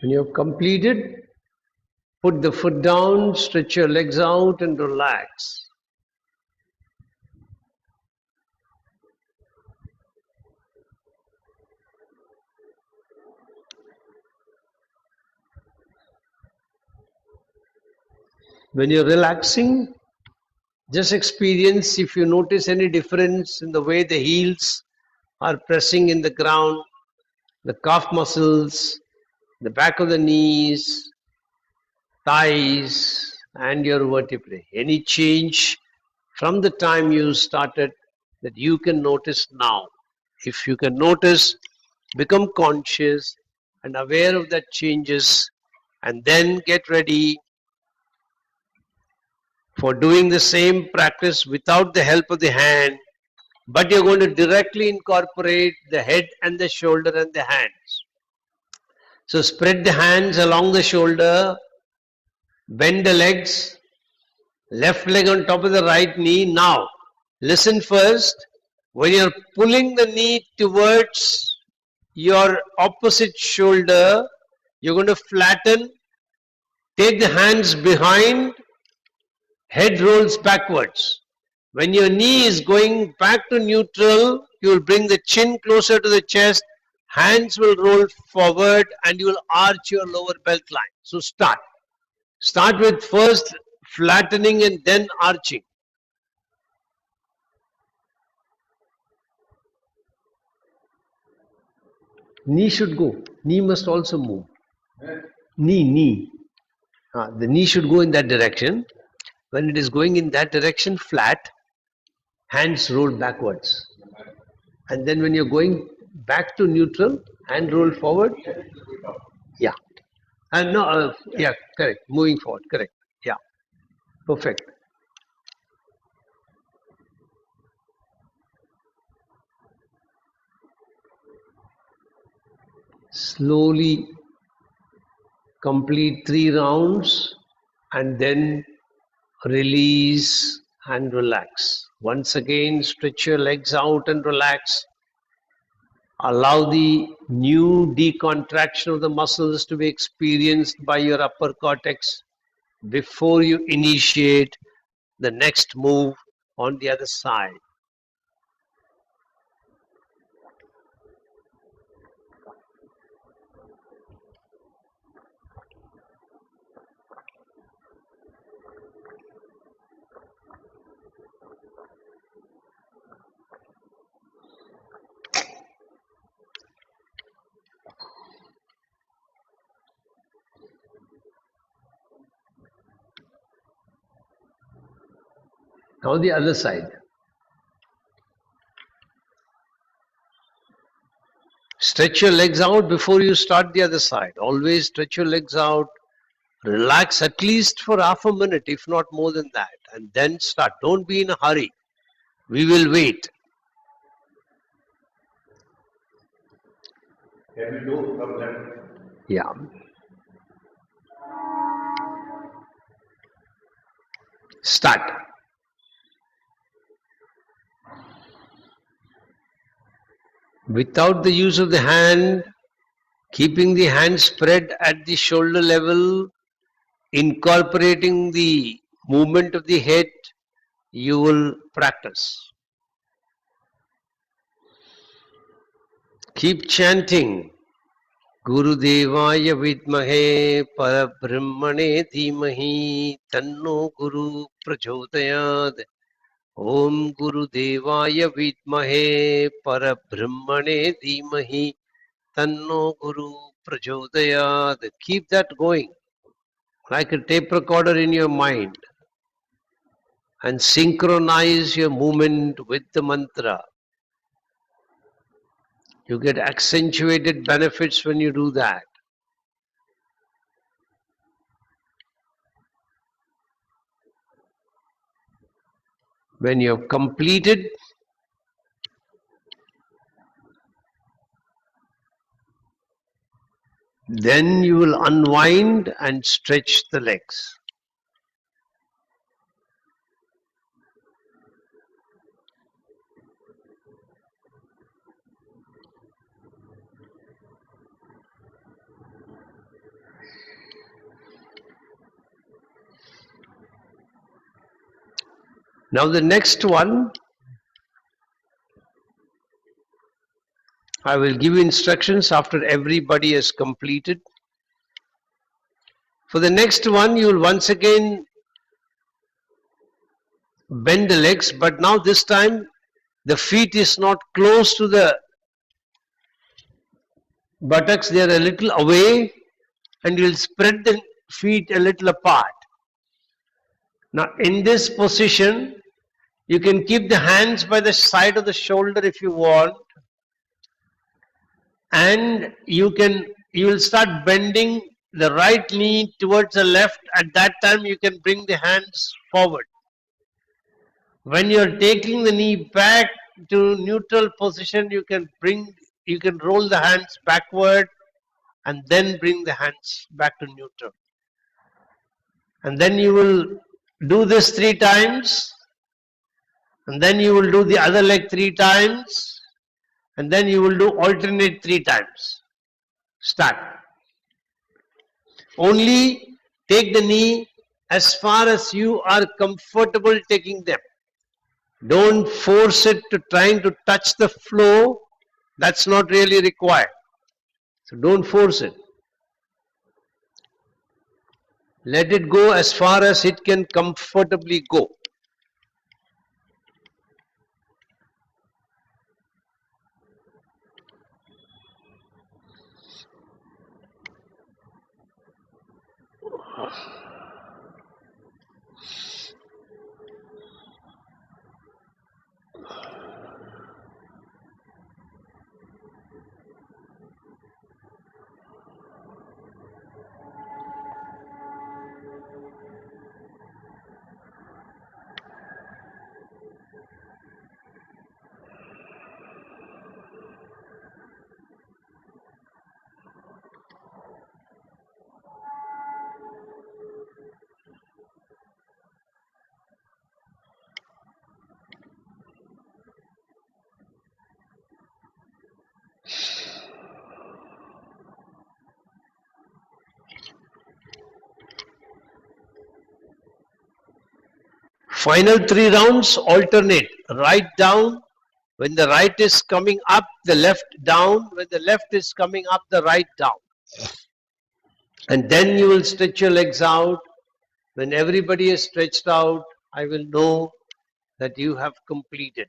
S2: When you have completed, put the foot down, stretch your legs out and relax. When you're relaxing, just experience if you notice any difference in the way the heels are pressing in the ground, the calf muscles, the back of the knees,
S1: thighs and your vertebrae. Any change from the time you started that you can notice now. If you can notice, become conscious and aware of that changes, and then get ready for doing the same practice without the help of the hand, but you're going to directly incorporate the head and the shoulder and the hands. So spread the hands along the shoulder, bend the legs, left leg on top of the right knee. Now, listen first. When you're pulling the knee towards your opposite shoulder, you're going to flatten, take the hands behind, head rolls backwards. When your knee is going back to neutral, you will bring the chin closer to the chest, hands will roll forward, and you will arch your lower belt line. So start. Start with first flattening and then arching. Knee should go. Knee must also move. Knee. The knee should go in that direction. When it is going in that direction, flat, hands roll backwards. And then when you're going back to neutral, hand roll forward. Yeah. And no, yeah, correct. Moving forward, correct. Yeah. Perfect. Slowly complete 3 rounds and then release and relax. Once again, stretch your legs out and relax. Allow the new decontraction of the muscles to be experienced by your upper cortex before you initiate the next move on the other side. Now the other side. Stretch your legs out before you start the other side. Always stretch your legs out. Relax at least for half a minute, if not more than that. And then start. Don't be in a hurry. We will wait.
S4: Can we do from left?
S1: Yeah. Start. Without the use of the hand, keeping the hand spread at the shoulder level, incorporating the movement of the head, you will practice. Keep chanting. Guru Devaya Vidmahe Parabrahmane Dhimahi Tanno Guru Prachodayad. Om Guru Devaya Vidmahe Parabrahmane Dhimahi Tanno Guru Prachodayad. Keep that going like a tape recorder in your mind and synchronize your movement with the mantra. You get accentuated benefits when you do that. When you have completed, then you will unwind and stretch the legs. Now the next one, I will give you instructions after everybody has completed. For the next one, you will once again bend the legs, but now this time the feet is not close to the buttocks, they are a little away, and you will spread the
S2: feet a little apart. Now in this position, you can keep the hands by the side of the shoulder if you want, and you will start bending the right knee towards the left. At that time you can bring the hands forward. When you are taking the knee back to neutral position, you can roll the hands backward and then bring the hands back to neutral. And then you will do this 3 times, and then you will do the other leg 3 times, and then you will do alternate 3 times. Start. Only take the knee as far as you are comfortable taking them. Don't force it to trying to touch the floor. That's not really required. So don't force it. Let it go as far as it can comfortably go. Final 3 rounds alternate. Right down. When the right is coming up, the left down. When the left is coming up, the right down. And then you will stretch your legs out. When everybody is stretched out, I will know that you have completed.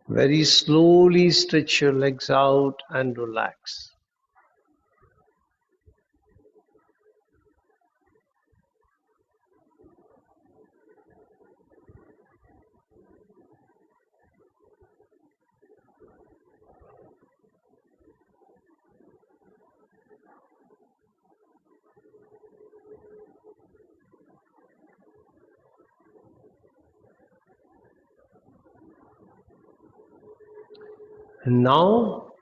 S2: Very slowly stretch your legs out and relax. And now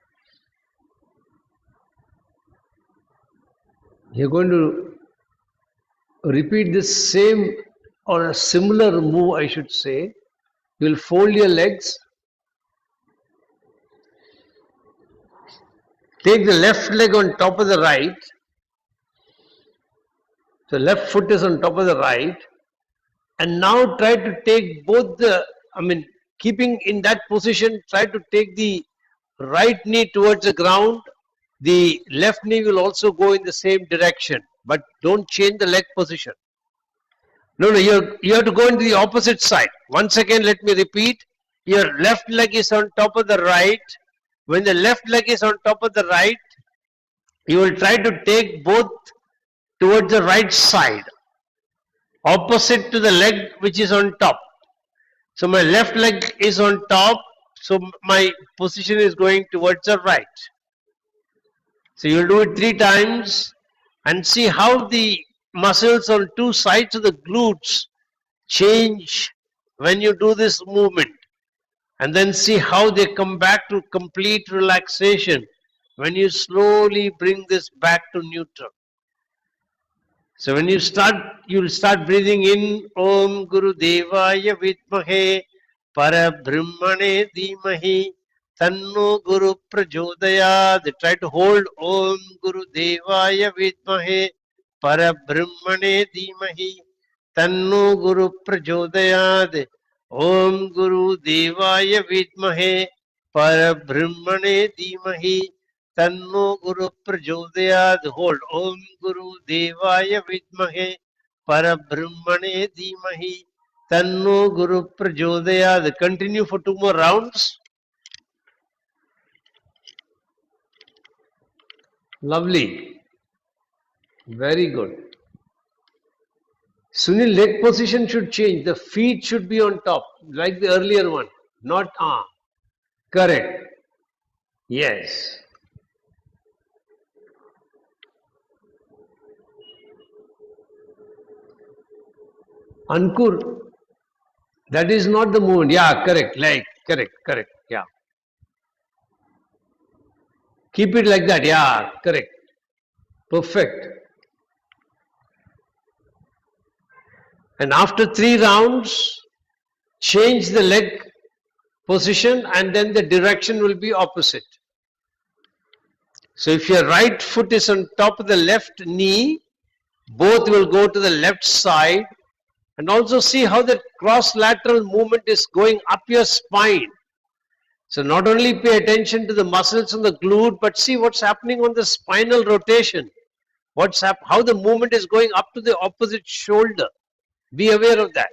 S2: you're going to repeat this same or a similar move, I should say. You will fold your legs. Take the left leg on top of the right. The left foot is on top of the right. And now try to take both keeping in that position, try to take the right knee towards the ground. The left knee will also go in the same direction, but don't change the leg position. No, you have to go into the opposite side. Once again, let me repeat. Your left leg is on top of the right. When the left leg is on top of the right, you will try to take both towards the right side, opposite to the leg which is on top. So my left leg is on top, so my position is going towards the right. So you'll do it 3 times and see how the muscles on 2 sides of the glutes change when you do this movement, and then see how they come back to complete relaxation when you slowly bring this back to neutral. So when you'll start breathing in Om Guru Devaya Vidmahe Parabrahmane Dhimahi Tanno Guru Prajodayad. Try to hold Om Guru Devaya Vidmahe Parabrahmane Dhimahi Tanno Guru Prajodayad. Om Guru Devaya Vidmahe Parabrahmane Dhimahi Tanno Guru Prajodayad. Hold Om Guru Devaya Vidmahe Parabrahmane Dhimahi Tanno Guru Prajodayad. Continue for 2 more rounds. Lovely. Very good. Sunil, leg position should change. The feet should be on top, like the earlier one, not arm. Correct. Yes. Ankur, that is not the movement. Yeah, correct. Like, correct. Yeah. Keep it like that. Yeah, correct. Perfect. And after 3 rounds, change the leg position and then the direction will be opposite. So if your right foot is on top of the left knee, both will go to the left side, and also see how the cross lateral movement is going up your spine. So not only pay attention to the muscles on the glute, but see what's happening on the spinal rotation. How the movement is going up to the opposite shoulder. Be aware of that.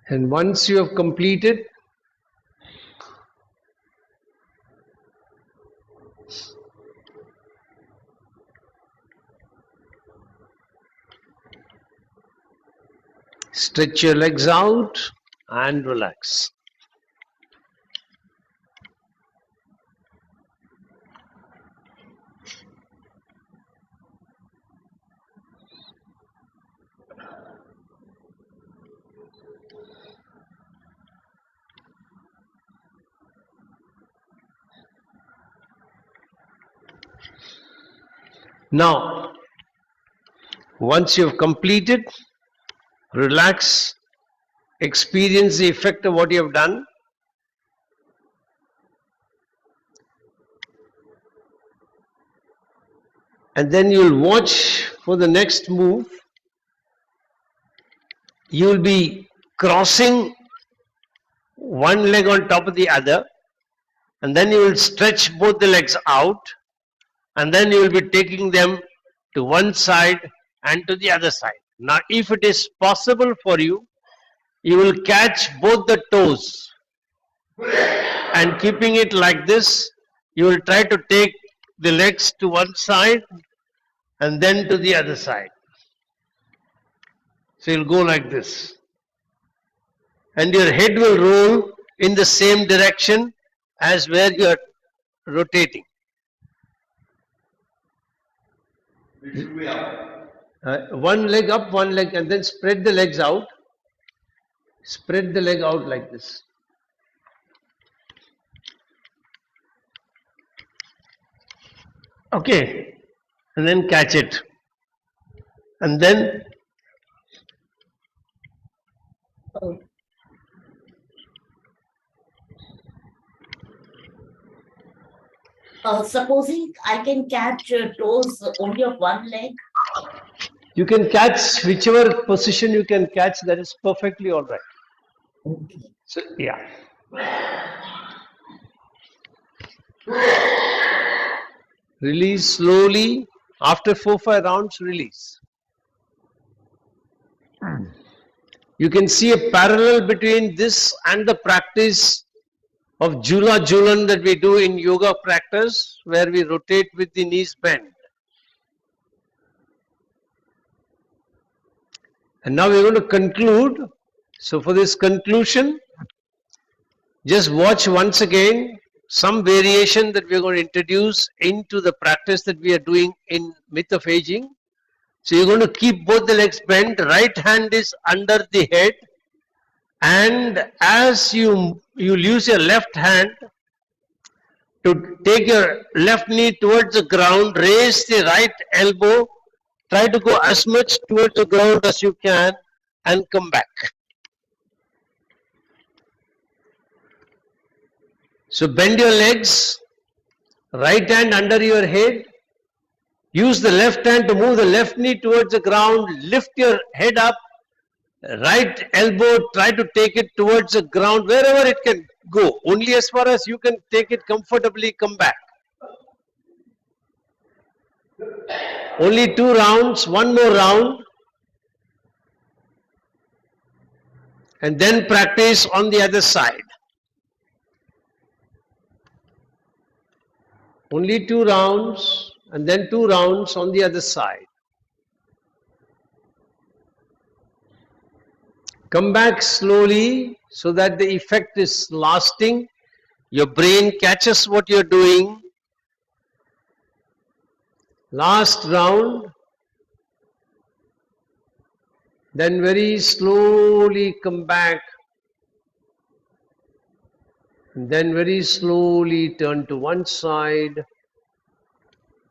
S2: And once you have completed, stretch your legs out and relax. Now, once you have completed, relax, experience the effect of what you have done. And then you will watch for the next move. You will be crossing one leg on top of the other, and then you will stretch both the legs out, and then you will be taking them to one side and to the other side. Now, if it is possible for you, you will catch both the toes, and keeping it like this, you will try to take the legs to one side and then to the other side. So you'll go like this, and your head will roll in the same direction as where you are rotating. One leg up, one leg, and then spread the legs out. Spread the leg out like this. Okay, and then catch it, and then
S5: supposing I can catch toes only of one leg.
S1: You can catch whichever position you can catch, that is perfectly all right.
S5: Okay.
S1: So, yeah. Release slowly. After 4-5 rounds, release. You can see a parallel between this and the practice
S2: of Jula Julan that we do in yoga practice, where we rotate with the knees bent. And now we're going to conclude. So for this conclusion, just watch once again some variation that we're going to introduce into the practice that we are doing in Myth of Aging. So you're going to keep both the legs bent, right hand is under the head, and as you use your left hand to take your left knee towards the ground, raise the right elbow, try to go as much towards the ground as you can and come back. So bend your legs, right hand under your head, use the left hand to move the left knee towards the ground, lift your head up, right elbow, try to take it towards the ground, wherever it can go, only as far as you can take it comfortably, come back. Only 2 rounds, one more round, and then practice on the other side. Only 2 rounds, and then 2 rounds on the other side. Come back slowly so that the effect is lasting. Your brain catches what you're doing. Last round. Then very slowly come back. And then very slowly turn to one side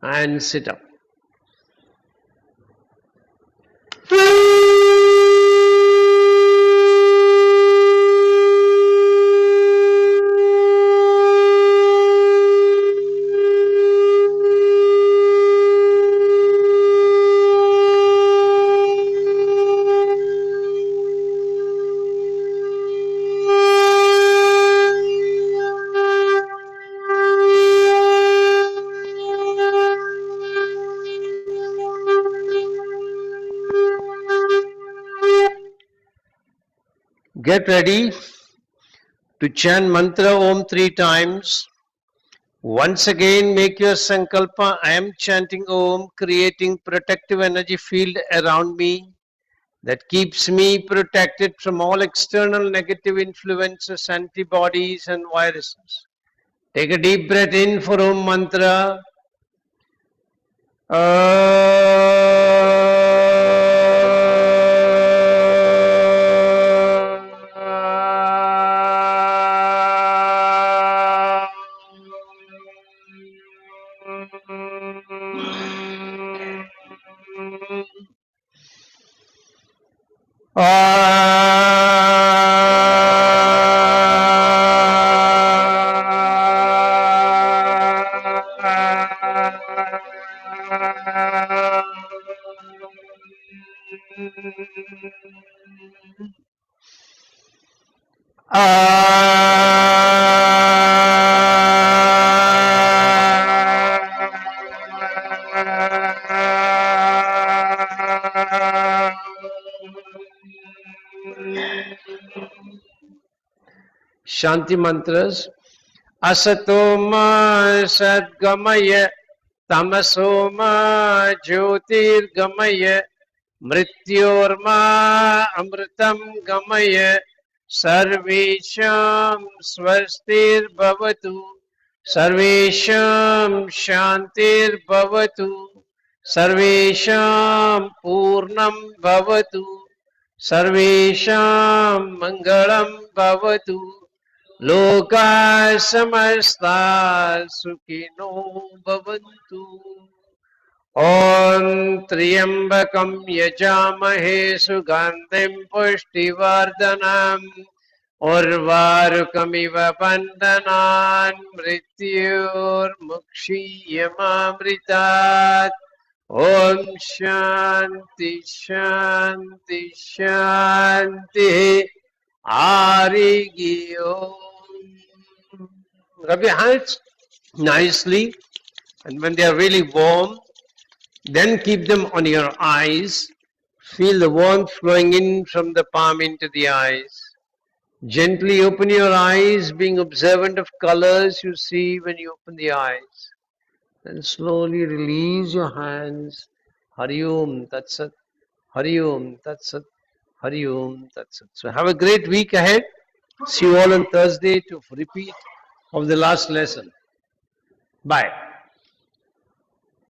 S2: and sit up. Get ready to chant mantra Om 3 times. Once again make your sankalpa, I am chanting Om, creating protective energy field around me that keeps me protected from all external negative influences, antibodies and viruses. Take a deep breath in for Om mantra. Shanti mantras. Asatoma sadgamaya tamasoma jyotirgamaya mrityorma amritam gamaya sarvesham swastir bhavatu sarvesham shantir bhavatu sarvesham purnam bhavatu sarvesham mangalam bhavatu Loka samasta sukhino bhavantu. Om Triyambakam yajamahe sugandhim pushtivardhanam Urvarukamiva bandhanan mrityur mukshiyamamritat. Om Shanti Shanti Shanti. Arigi Om. Rub your hands nicely, and when they are really warm, then keep them on your eyes. Feel the warmth flowing in from the palm into the eyes.
S1: Gently open your eyes, being observant of colors you see when you open the eyes. Then slowly release your hands. Hari Om Tat Sat. Hari Om Tat Sat. Hari Om Tat Sat. So have a great week ahead. See you all on Thursday to repeat of the last lesson. Bye.